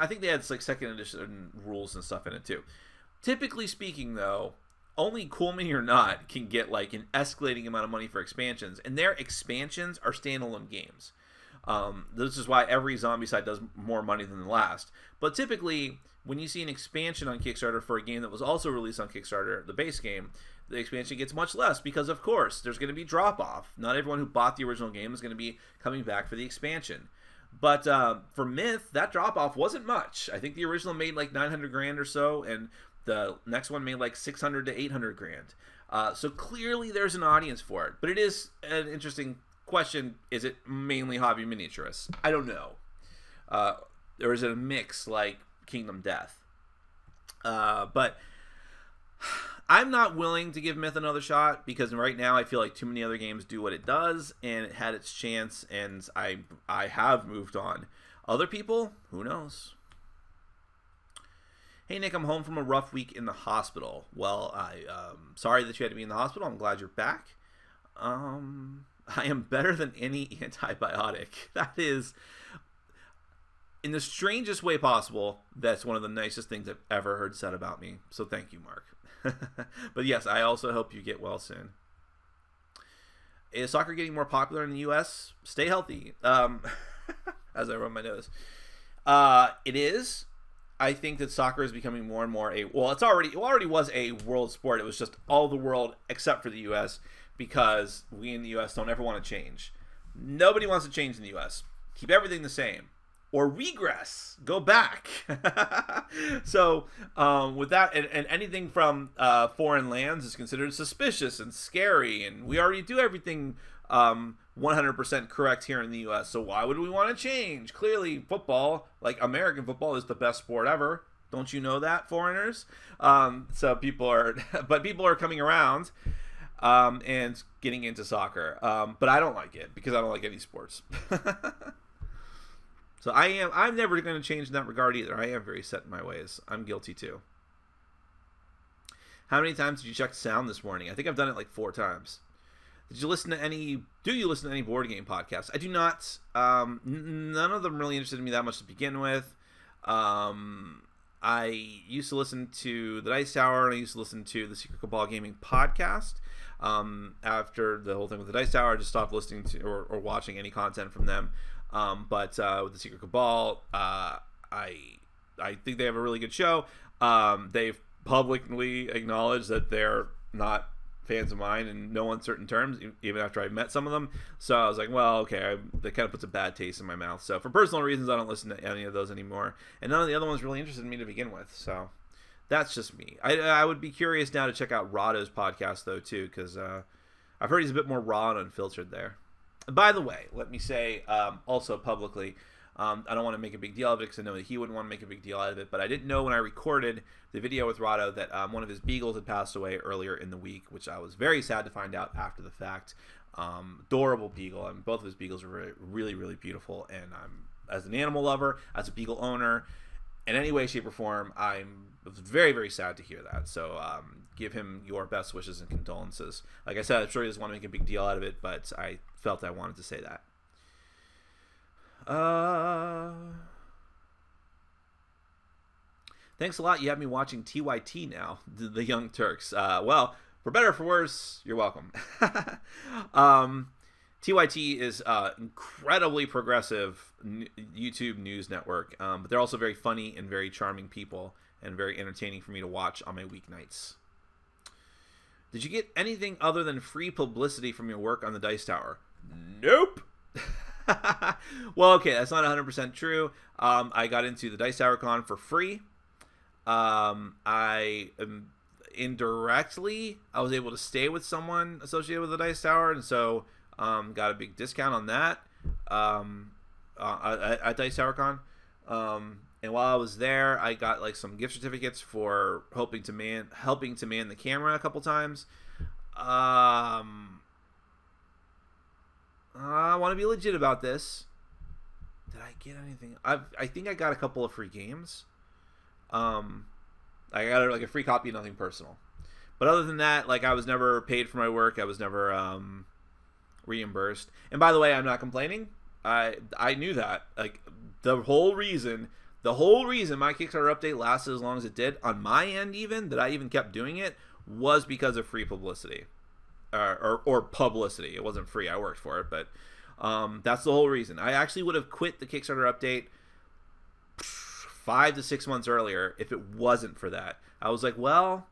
think they had like second edition rules and stuff in it too. Typically speaking though, only Cool Mini or Not can get like an escalating amount of money for expansions, and their expansions are standalone games. This is why every Zombicide does more money than the last. But typically, when you see an expansion on Kickstarter for a game that was also released on Kickstarter, the base game, the expansion gets much less because, of course, there's going to be drop-off. Not everyone who bought the original game is going to be coming back for the expansion. But for Myth, that drop-off wasn't much. I think the original made like $900,000 or so, and the next one made like $600,000 to $800,000. So clearly there's an audience for it. But it is an interesting question. Is it mainly hobby miniaturists? I don't know. Or is it a mix like Kingdom Death? But I'm not willing to give Myth another shot because right now I feel like too many other games do what it does, and it had its chance, and I have moved on. Other people, who knows? Hey, Nick, I'm home from a rough week in the hospital. Well, sorry that you had to be in the hospital. I'm glad you're back. I am better than any antibiotic. That is, in the strangest way possible, that's one of the nicest things I've ever heard said about me. So thank you, Mark. But yes, I also hope you get well soon. Is soccer getting more popular in the U.S.? Stay healthy. As I rub my nose. It is. I think that soccer is becoming more and more it already was a world sport. It was just all the world except for the U.S. because we in the U.S. don't ever want to change. Nobody wants to change in the U.S. Keep everything the same. Or regress. Go back. So with that, and anything from foreign lands is considered suspicious and scary, and we already do everything 100% correct here in the U.S. So why would we want to change? Clearly, football, like American football, is the best sport ever. Don't you know that, foreigners? So people are coming around and getting into soccer. But I don't like it because I don't like any sports. So I'm never going to change in that regard either. I am very set in my ways. I'm guilty too. How many times did you check sound this morning? I think I've done it like 4 times. Do you listen to any board game podcasts? I do not. None of them really interested me that much to begin with. I used to listen to the Dice Tower, and I used to listen to the Secret Cabal Gaming podcast. After the whole thing with the Dice Tower, I just stopped listening to or watching any content from them. But with the Secret Cabal, I think they have a really good show. They've publicly acknowledged that they're not fans of mine in no uncertain terms, even after I met some of them. So I was like, well, okay, that kind of puts a bad taste in my mouth. So for personal reasons, I don't listen to any of those anymore. And none of the other ones really interested in me to begin with. So that's just me. I would be curious now to check out Rahdo's podcast, though, too, because I've heard he's a bit more raw and unfiltered there. By the way, let me say also publicly, I don't want to make a big deal of it because I know that he wouldn't want to make a big deal out of it, but I didn't know when I recorded the video with Rahdo that one of his beagles had passed away earlier in the week, which I was very sad to find out after the fact. Adorable beagle. I mean, both of his beagles were really, really beautiful, and I'm, as an animal lover, as a beagle owner, in any way, shape, or form, I was very, very sad to hear that. So give him your best wishes and condolences. Like I said, I'm sure he doesn't want to make a big deal out of it, but I felt I wanted to say that. Thanks a lot. You have me watching TYT now, the Young Turks. Well, for better or for worse, you're welcome. TYT is incredibly progressive YouTube news network, but they're also very funny and very charming people and very entertaining for me to watch on my weeknights. Did you get anything other than free publicity from your work on the Dice Tower? Nope. Well, okay, that's not 100% true. I got into the Dice Tower Con for free. I was able to stay with someone associated with the Dice Tower, and so got a big discount on that at Dice Tower Con. And while I was there, I got like some gift certificates for helping to man the camera a couple times. I want to be legit about this. Did I get anything? I think I got a couple of free games. I got like a free copy of Nothing Personal. But other than that, like, I was never paid for my work. I was never reimbursed. And by the way, I'm not complaining. I knew that. Like, the whole reason my Kickstarter update lasted as long as it did, on my end even, that I even kept doing it, was because of free publicity. Or publicity. It wasn't free. I worked for it, but that's the whole reason. I actually would have quit the Kickstarter update 5 to 6 months earlier if it wasn't for that. I was like, well,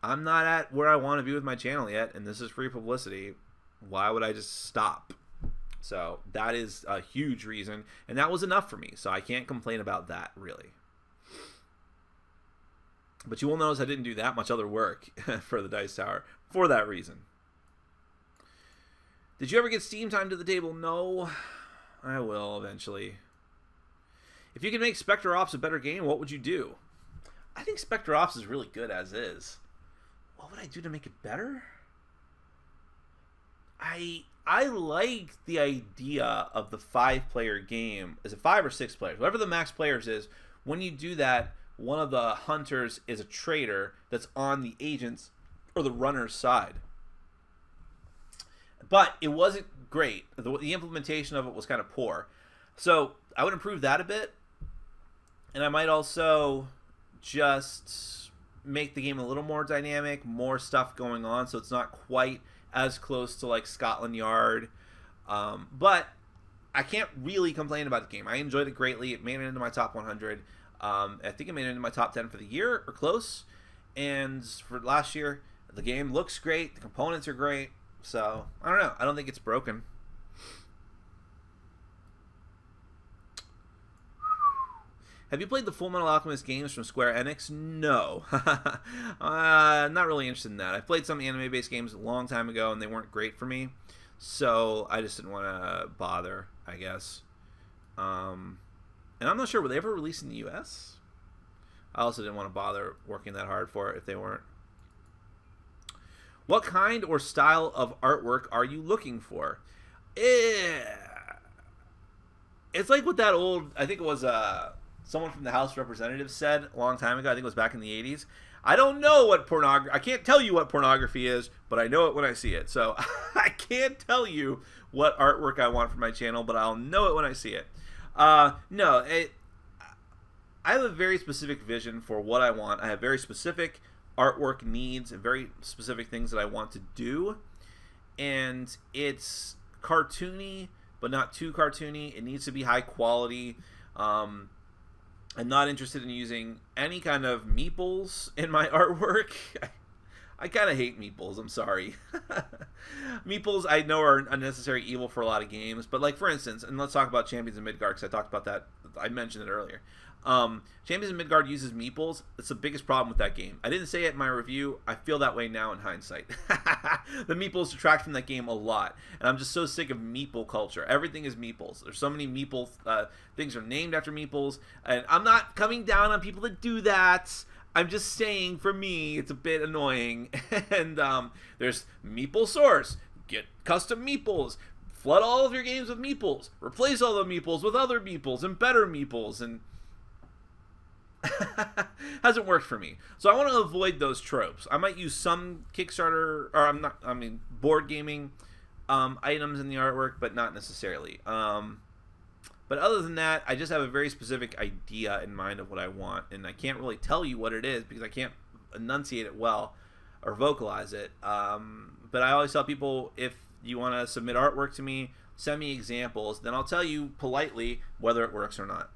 I'm not at where I want to be with my channel yet, and this is free publicity. Why would I just stop? So that is a huge reason, and that was enough for me, so I can't complain about that, really. But you will notice I didn't do that much other work for the Dice Tower for that reason. Did you ever get Steam time to the table? No. I will eventually. If you could make Spectre Ops a better game, what would you do? I think Spectre Ops is really good as is. What would I do to make it better? I I like the idea of the 5-player game. Is it 5 or 6 players? Whatever the max players is. When you do that, one of the hunters is a traitor that's on the agent's or the runner's side. But it wasn't great. The implementation of it was kind of poor. So I would improve that a bit. And I might also just make the game a little more dynamic, more stuff going on, so it's not quite as close to like Scotland Yard. But I can't really complain about the game. I enjoyed it greatly. It made it into my top 100. I think it made it into my top 10 for the year or close. And for last year, the game looks great. The components are great. So, I don't know. I don't think it's broken. Have you played the Full Metal Alchemist games from Square Enix? No. Not really interested in that. I played some anime-based games a long time ago, and they weren't great for me. So, I just didn't want to bother, I guess. And I'm not sure, were they ever released in the US? I also didn't want to bother working that hard for it if they weren't. What kind or style of artwork are you looking for? It's like what that old, I think it was someone from the House of Representatives said a long time ago. I think it was back in the 80s. I don't know what pornography, I can't tell you what pornography is, but I know it when I see it. So I can't tell you what artwork I want for my channel, but I'll know it when I see it. No, I have a very specific vision for what I want. I have very specific artwork needs and very specific things that I want to do. And it's cartoony, but not too cartoony. It needs to be high quality. I'm not interested in using any kind of meeples in my artwork. I kind of hate meeples. I'm sorry. Meeples, I know, are unnecessary evil for a lot of games. But, like, for instance, and let's talk about Champions of Midgard, because I talked about that. I mentioned it earlier. Champions of Midgard uses meeples. It's the biggest problem with that game. I didn't say it in my review. I feel that way now in hindsight. The meeples detract from that game a lot. And I'm just so sick of meeple culture. Everything is meeples. There's so many meeple things are named after meeples. And I'm not coming down on people that do that. I'm just saying, for me, it's a bit annoying. And there's Meeple Source. Get custom meeples. Flood all of your games with meeples. Replace all the meeples with other meeples and better meeples. And hasn't worked for me. So I want to avoid those tropes. I might use some Kickstarter, or board gaming items in the artwork, but not necessarily. But other than that, I just have a very specific idea in mind of what I want, and I can't really tell you what it is because I can't enunciate it well or vocalize it. But I always tell people, if you want to submit artwork to me, send me examples, then I'll tell you politely whether it works or not.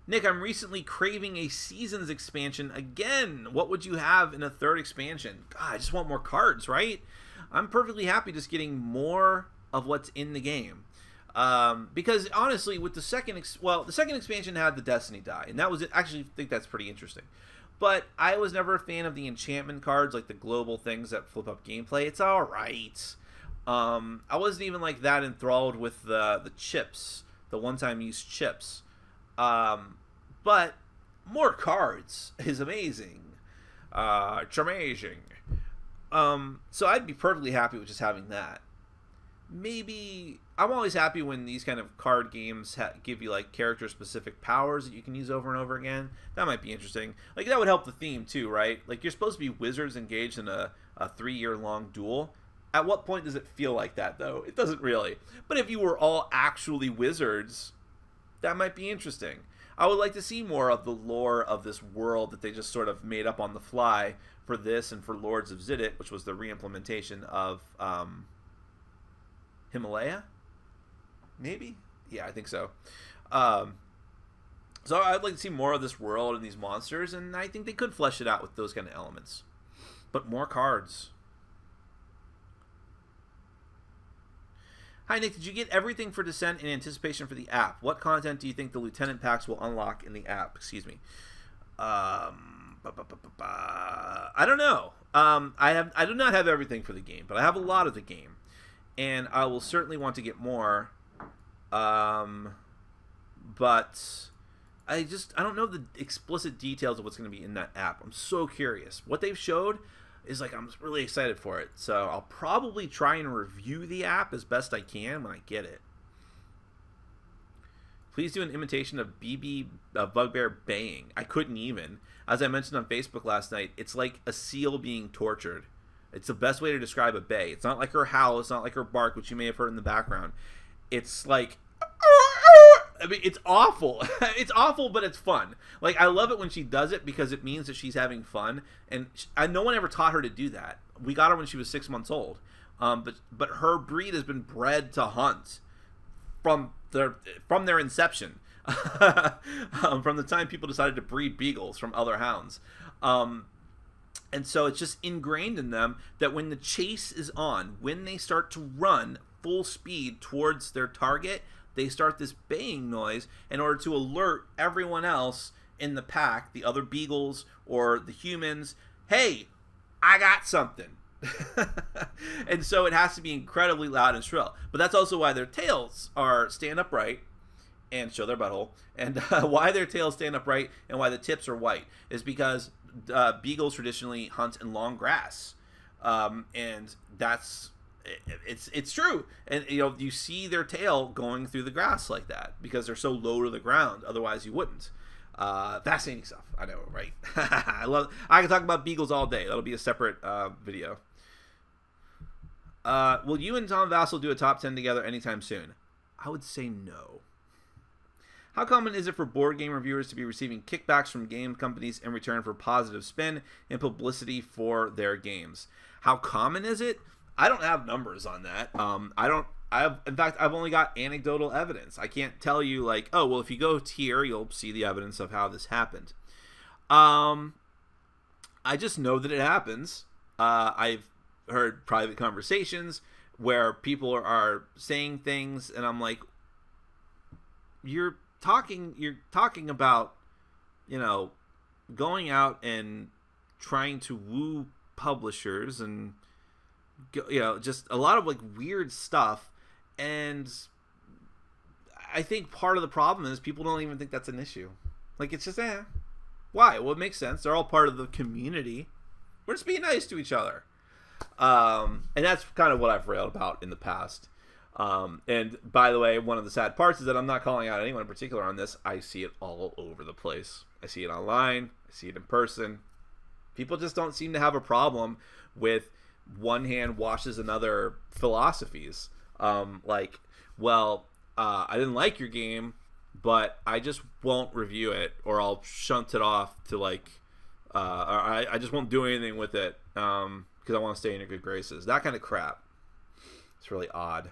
Nick, I'm recently craving a Seasons expansion again. What would you have in a third expansion? God, I just want more cards, right? I'm perfectly happy just getting more of what's in the game. Because honestly, with the second expansion had the Destiny die, and that was it. Actually, I think that's pretty interesting. But I was never a fan of the enchantment cards, like the global things that flip up gameplay. It's all right. I wasn't even like that enthralled with the chips, the one-time use chips. But more cards is amazing. It's amazing. So I'd be perfectly happy with just having that. Maybe I'm always happy when these kind of card games give you like character specific powers that you can use over and over again. That might be interesting. Like that would help the theme too, right? Like you're supposed to be wizards engaged in a 3-year-long duel. At what point does it feel like that though? It doesn't really. But if you were all actually wizards, that might be interesting. I would like to see more of the lore of this world that they just sort of made up on the fly for this and for Lords of Zidit, which was the re-implementation of Himalaya? Maybe? Yeah, I think so. So I'd like to see more of this world and these monsters, and I think they could flesh it out with those kind of elements. But more cards. Hi, Nick. Did you get everything for Descent in anticipation for the app? What content do you think the Lieutenant packs will unlock in the app? Excuse me. I don't know. I do not have everything for the game, but I have a lot of the game, and I will certainly want to get more. But I don't know the explicit details of what's going to be in that app. I'm so curious. What they've showed is like, I'm really excited for it. So I'll probably try and review the app as best I can when I get it. Please do an imitation of Bugbear baying. I couldn't even. As I mentioned on Facebook last night, it's like a seal being tortured. It's the best way to describe a bay. It's not like her howl. It's not like her bark, which you may have heard in the background. It's like... I mean, it's awful. It's awful, but it's fun. Like, I love it when she does it because it means that she's having fun. And no one ever taught her to do that. We got her when she was 6 months old. But her breed has been bred to hunt from their inception. From the time people decided to breed beagles from other hounds. And so it's just ingrained in them that when the chase is on, when they start to run full speed towards their target, they start this baying noise in order to alert everyone else in the pack, the other beagles or the humans, hey, I got something. And so it has to be incredibly loud and shrill. But that's also why their tails are stand upright and show their butthole. And why their tails stand upright and why the tips are white is because beagles traditionally hunt in long grass. And that's... It's true, and you see their tail going through the grass like that because they're so low to the ground. Otherwise, you wouldn't. Fascinating stuff. I know, right? I can talk about beagles all day. That'll be a separate video. Will you and Tom Vassell do a top 10 together anytime soon? I would say no. How common is it for board game reviewers to be receiving kickbacks from game companies in return for positive spin and publicity for their games? How common is it? I don't have numbers on that. In fact, I've only got anecdotal evidence. I can't tell you like, oh, well, if you go here, you'll see the evidence of how this happened. I just know that it happens. I've heard private conversations where people are saying things, and I'm like, you're talking about, going out and trying to woo publishers and just a lot of like weird stuff. And I think part of the problem is people don't even think that's an issue. Like, it's just, why? Well, it makes sense. They're all part of the community. We're just being nice to each other. And that's kind of what I've railed about in the past. And by the way, one of the sad parts is that I'm not calling out anyone in particular on this. I see it all over the place. I see it online. I see it in person. People just don't seem to have a problem with one hand washes another philosophies. I didn't like your game, but I just won't review it, or I'll shunt it off to or I just won't do anything with it because I want to stay in your good graces. That kind of crap. It's really odd.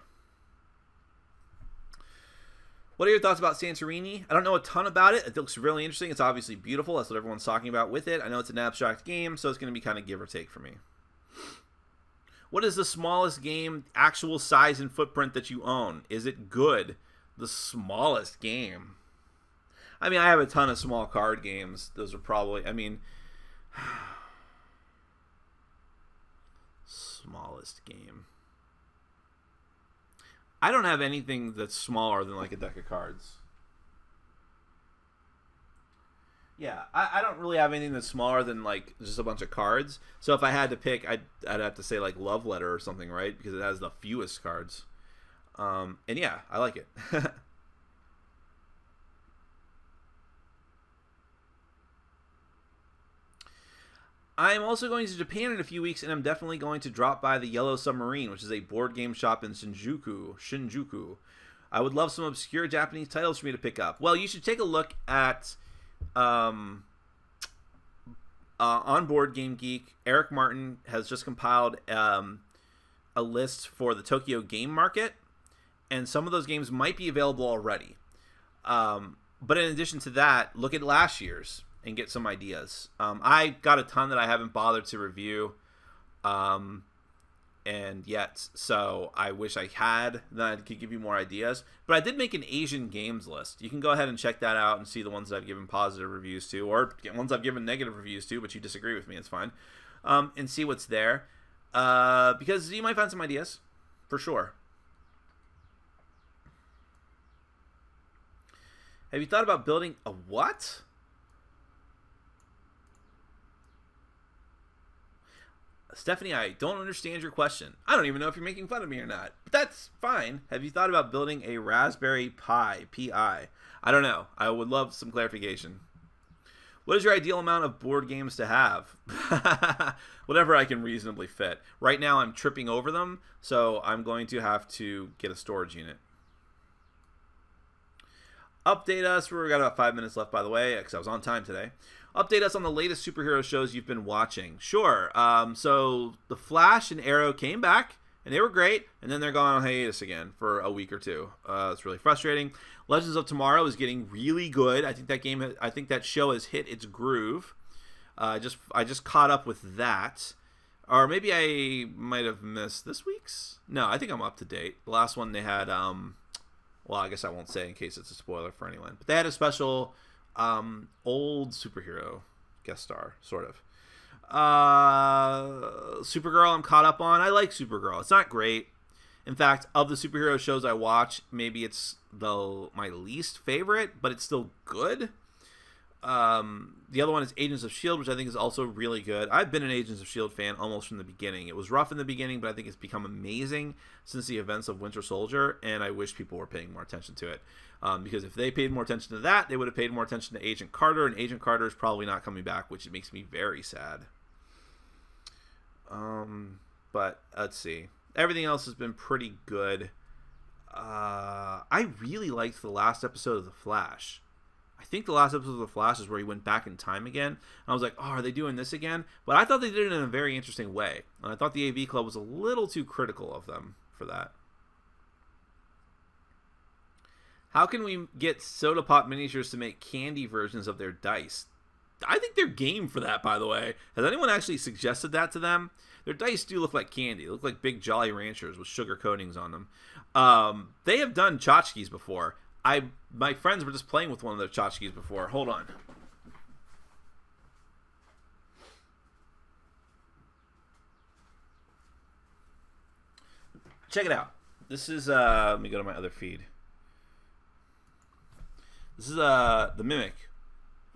What are your thoughts about Santorini? I don't know a ton about it. It looks really interesting. It's obviously beautiful. That's what everyone's talking about with it. I know it's an abstract game, so it's going to be kind of give or take for me. What is the smallest game, actual size and footprint that you own? Is it good? The smallest game. I mean, I have a ton of small card games. Those are probably, smallest game. I don't have anything that's smaller than like a deck of cards. Yeah, I don't really have anything that's smaller than like just a bunch of cards. So if I had to pick, I'd have to say like Love Letter or something, right? Because it has the fewest cards. And yeah, I like it. I'm also going to Japan in a few weeks, and I'm definitely going to drop by the Yellow Submarine, which is a board game shop in Shinjuku. I would love some obscure Japanese titles for me to pick up. Well, you should take a look at on Board Game Geek. Eric Martin has just compiled a list for the Tokyo Game Market, and some of those games might be available already. But in addition to that, look at last year's and get some ideas. I got a ton that I haven't bothered to review and yet, so I wish I had, then I could give you more ideas. But I did make an Asian games list. You can go ahead and check that out and see the ones that I've given positive reviews to, or ones I've given negative reviews to, but you disagree with me, it's fine. And see what's there, because you might find some ideas, for sure. Have you thought about building a what? Stephanie, I don't understand your question. I don't even know if you're making fun of me or not. But that's fine. Have you thought about building a Raspberry Pi? P-I. I don't know. I would love some clarification. What is your ideal amount of board games to have? Whatever I can reasonably fit. Right now I'm tripping over them, so I'm going to have to get a storage unit. Update us. We've got about 5 minutes left, by the way, because I was on time today. Update us on the latest superhero shows you've been watching. Sure. So The Flash and Arrow came back, and they were great, and then they're gone on hiatus again for a week or two. It's really frustrating. Legends of Tomorrow is getting really good. I think that show has hit its groove. I just caught up with that. Or maybe I might have missed this week's. No, I think I'm up to date. The last one they had, well, I guess I won't say in case it's a spoiler for anyone. But they had a special old superhero guest star, sort of. Supergirl I'm caught up on. I like Supergirl. It's not great. In fact, of the superhero shows I watch, maybe it's my least favorite, but it's still good. The other one is Agents of S.H.I.E.L.D., which I think is also really good. I've been an Agents of S.H.I.E.L.D. fan almost from the beginning. It was rough in the beginning, but I think it's become amazing since the events of Winter Soldier, and I wish people were paying more attention to it. Because if they paid more attention to that, they would have paid more attention to Agent Carter, and Agent Carter is probably not coming back, which makes me very sad. But let's see. Everything else has been pretty good. I really liked the last episode of The Flash. I think the last episode of The Flash is where he went back in time again. And I was like, oh, are they doing this again? But I thought they did it in a very interesting way. And I thought the AV Club was a little too critical of them for that. How can we get Soda Pop miniatures to make candy versions of their dice? I think they're game for that, by the way. Has anyone actually suggested that to them? Their dice do look like candy. They look like big Jolly Ranchers with sugar coatings on them. They have done tchotchkes before. My friends were just playing with one of their tchotchkes before. Hold on. Check it out. This is let me go to my other feed. This is the Mimic.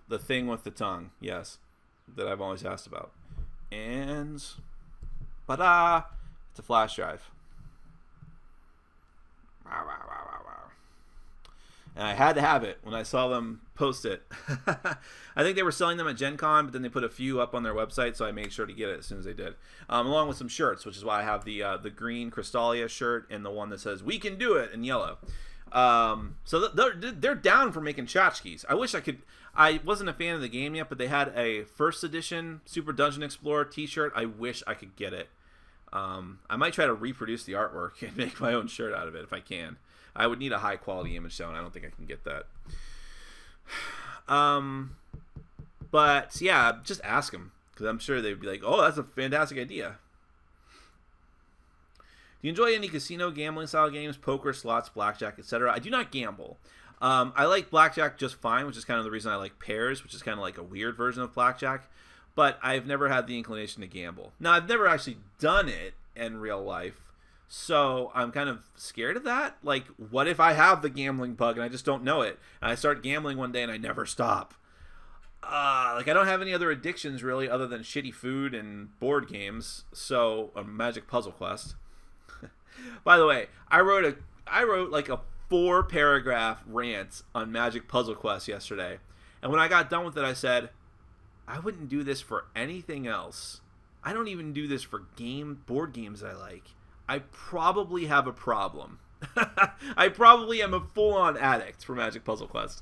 The thing with the tongue, yes, that I've always asked about. And ta-da! It's a flash drive. And I had to have it when I saw them post it. I think they were selling them at Gen Con, but then they put a few up on their website, so I made sure to get it as soon as they did. Along with some shirts, which is why I have the green Crystalia shirt and the one that says, "We can do it," in yellow. So they're down for making tchotchkes. I wish I could. I wasn't a fan of the game yet, but they had a first edition Super Dungeon Explorer t-shirt. I wish I could get it. I might try to reproduce the artwork and make my own shirt out of it if I can. I would need a high quality image though, and I don't think I can get that. But yeah, just ask them, because I'm sure they'd be like, "Oh, that's a fantastic idea." Do you enjoy any casino gambling style games, poker, slots, blackjack, etc.? I do not gamble. I like blackjack just fine, which is kind of the reason I like pairs, which is kind of like a weird version of blackjack. But I've never had the inclination to gamble. Now, I've never actually done it in real life, so I'm kind of scared of that. Like, what if I have the gambling bug and I just don't know it, and I start gambling one day and I never stop? Like, I don't have any other addictions really other than shitty food and board games, so a Magic Puzzle Quest. By the way, I wrote like a 4-paragraph rant on Magic Puzzle Quest yesterday, and when I got done with it, I said, I wouldn't do this for anything else. I don't even do this for board games I like. I probably have a problem. I probably am a full-on addict for Magic Puzzle Quest.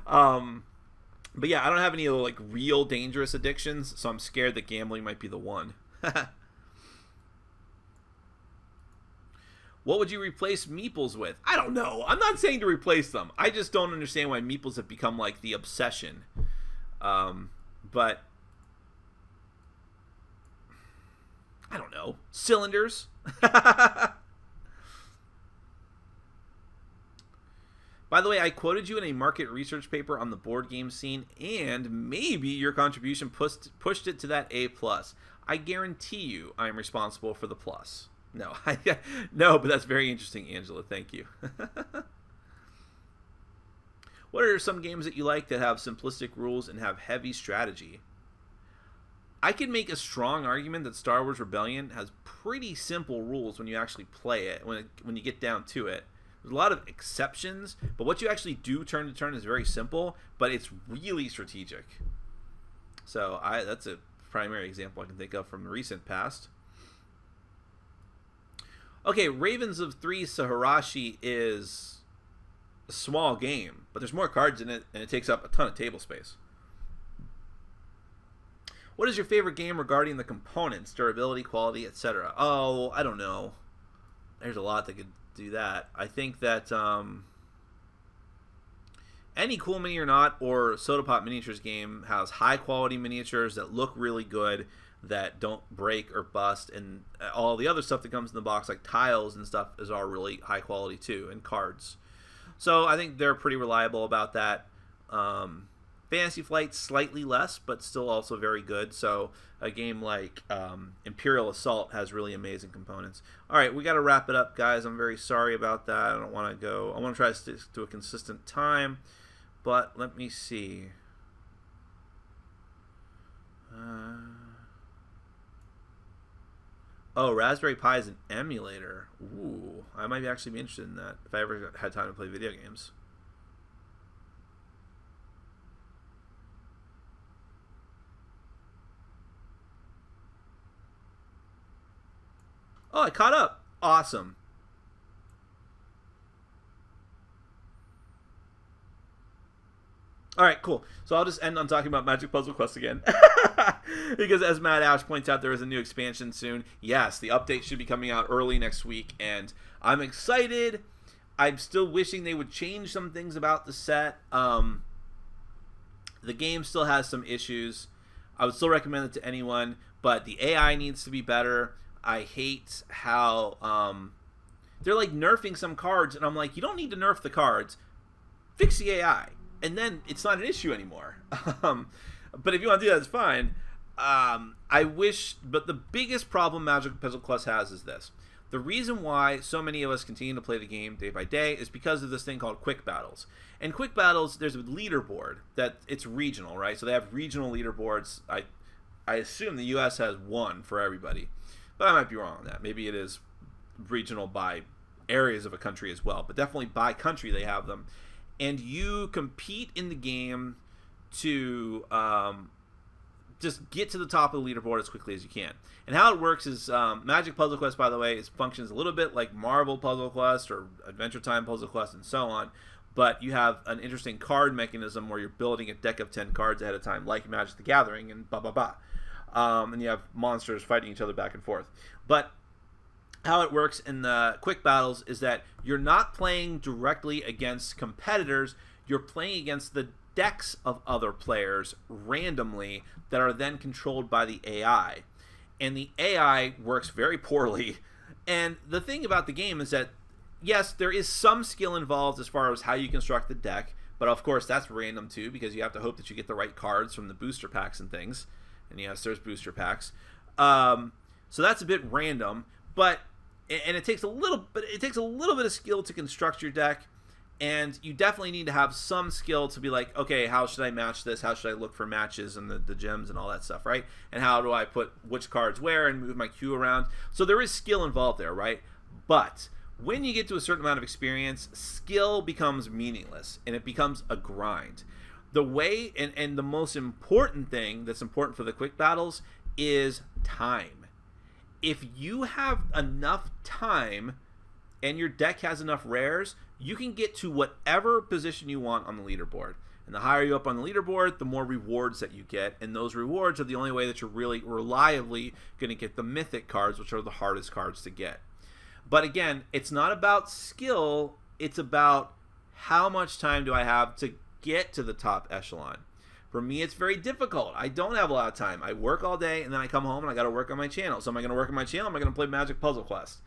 But yeah, I don't have any like real dangerous addictions, so I'm scared that gambling might be the one. What would you replace meeples with? I don't know. I'm not saying to replace them. I just don't understand why meeples have become like the obsession. But I don't know. Cylinders. By the way, I quoted you in a market research paper on the board game scene, and maybe your contribution pushed it to that A+. I guarantee you I am responsible for the plus. No, no, but that's very interesting, Angela. Thank you. What are some games that you like that have simplistic rules and have heavy strategy? I can make a strong argument that Star Wars Rebellion has pretty simple rules when you actually play it, when you get down to it. There's a lot of exceptions, but what you actually do turn to turn is very simple, but it's really strategic. So that's a primary example I can think of from the recent past. Okay, Ravens of 3 Saharashi is a small game, but there's more cards in it, and it takes up a ton of table space. What is your favorite game regarding the components, durability, quality, etc.? Oh, I don't know. There's a lot that could do that. I think that any Cool Mini or Not or Soda Pop Miniatures game has high quality miniatures that look really good, that don't break or bust, and all the other stuff that comes in the box, like tiles and stuff, is all really high quality too, and cards. So I think they're pretty reliable about that. Fantasy Flight, slightly less, but still also very good. So a game like Imperial Assault has really amazing components. All right, we got to wrap it up, guys. I'm very sorry about that. I don't want to go. I want to try to stick to a consistent time, but let me see. Oh, Raspberry Pi is an emulator. Ooh, I might actually be interested in that if I ever had time to play video games. Oh, I caught up. Awesome. All right, cool. So I'll just end on talking about Magic Puzzle Quest again. Because as Matt Ash points out, there is a new expansion soon. Yes, the update should be coming out early next week, and I'm excited. I'm still wishing they would change some things about the set. The game still has some issues. I would still recommend it to anyone, but the AI needs to be better. I hate how they're like nerfing some cards, and I'm like, you don't need to nerf the cards. Fix the AI, and then it's not an issue anymore. But if you want to do that, it's fine. I wish, but the biggest problem Magic Puzzle Quest has is this. The reason why so many of us continue to play the game day by day is because of this thing called Quick Battles. And Quick Battles, there's a leaderboard that it's regional, right? So they have regional leaderboards. I assume the U.S. has one for everybody. But I might be wrong on that. Maybe it is regional by areas of a country as well. But definitely by country they have them. And you compete in the game to just get to the top of the leaderboard as quickly as you can. And how it works is Magic Puzzle Quest, by the way, functions a little bit like Marvel Puzzle Quest or Adventure Time Puzzle Quest and so on. But you have an interesting card mechanism where you're building a deck of 10 cards ahead of time, like Magic the Gathering and blah, blah, blah. And you have monsters fighting each other back and forth. But how it works in the quick battles is that you're not playing directly against competitors. You're playing against the decks of other players randomly that are then controlled by the AI. And the AI works very poorly. And the thing about the game is that, yes, there is some skill involved as far as how you construct the deck. But of course, that's random too, because you have to hope that you get the right cards from the booster packs and things. And yes, there's booster packs. So that's a bit random, but it takes a little bit of skill to construct your deck, and you definitely need to have some skill to be like, okay, how should I match this? How should I look for matches and the gems and all that stuff, right? And how do I put which cards where and move my queue around? So there is skill involved there, right? But when you get to a certain amount of experience, skill becomes meaningless, and it becomes a grind. The way, and the most important thing that's important for the quick battles is time. If you have enough time and your deck has enough rares, you can get to whatever position you want on the leaderboard. And the higher you up on the leaderboard, the more rewards that you get. And those rewards are the only way that you're really reliably going to get the mythic cards, which are the hardest cards to get. But again, it's not about skill. It's about how much time do I have to get to the top echelon. For me, it's very difficult. I don't have a lot of time. I work all day, and then I come home and I got to work on my channel. So am I going to work on my channel? Am I going to play Magic Puzzle Quest?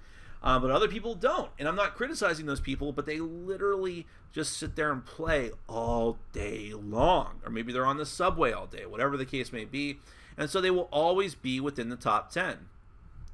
But other people don't, and I'm not criticizing those people, but they literally just sit there and play all day long, or maybe they're on the subway all day, whatever the case may be, and so they will always be within the top 10.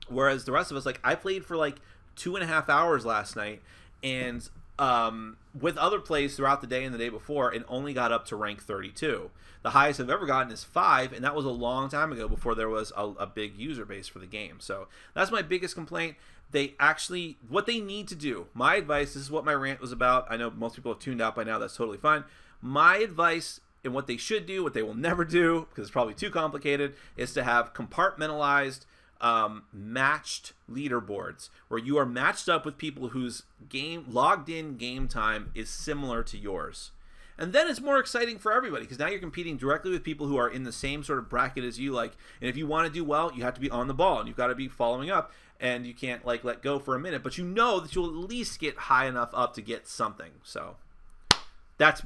Whereas the rest of us, like, I played for like 2.5 hours last night, and With other plays throughout the day and the day before, it only got up to rank 32. The highest I've ever gotten is 5, and that was a long time ago before there was a big user base for the game. So that's my biggest complaint. They actually, what they need to do, my advice, this is what my rant was about. I know most people have tuned out by now. That's totally fine. My advice and what they should do, what they will never do, because it's probably too complicated, is to have compartmentalized matched leaderboards where you are matched up with people whose logged in game time is similar to yours. And then it's more exciting for everybody because now you're competing directly with people who are in the same sort of bracket as you. And if you want to do well, you have to be on the ball and you've got to be following up, and you can't let go for a minute, but you know that you'll at least get high enough up to get something. So that's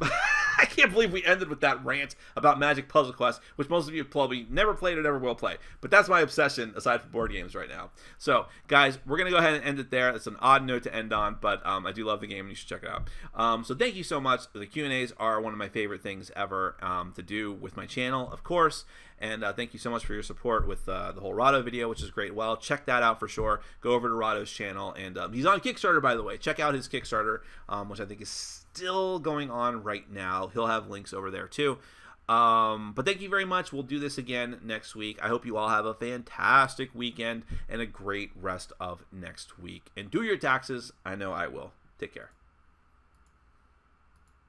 I can't believe we ended with that rant about Magic Puzzle Quest, which most of you probably never played or never will play. But that's my obsession aside from board games right now. So, guys, we're going to go ahead and end it there. It's an odd note to end on, but I do love the game and you should check it out. So thank you so much. The Q&As are one of my favorite things ever to do with my channel, of course. And thank you so much for your support with the whole Rado video, which is great. Well, check that out for sure. Go over to Rado's channel. And he's on Kickstarter, by the way. Check out his Kickstarter, which I think is still going on right now. He'll have links over there, too. But thank you very much. We'll do this again next week. I hope you all have a fantastic weekend and a great rest of next week. And do your taxes. I know I will. Take care.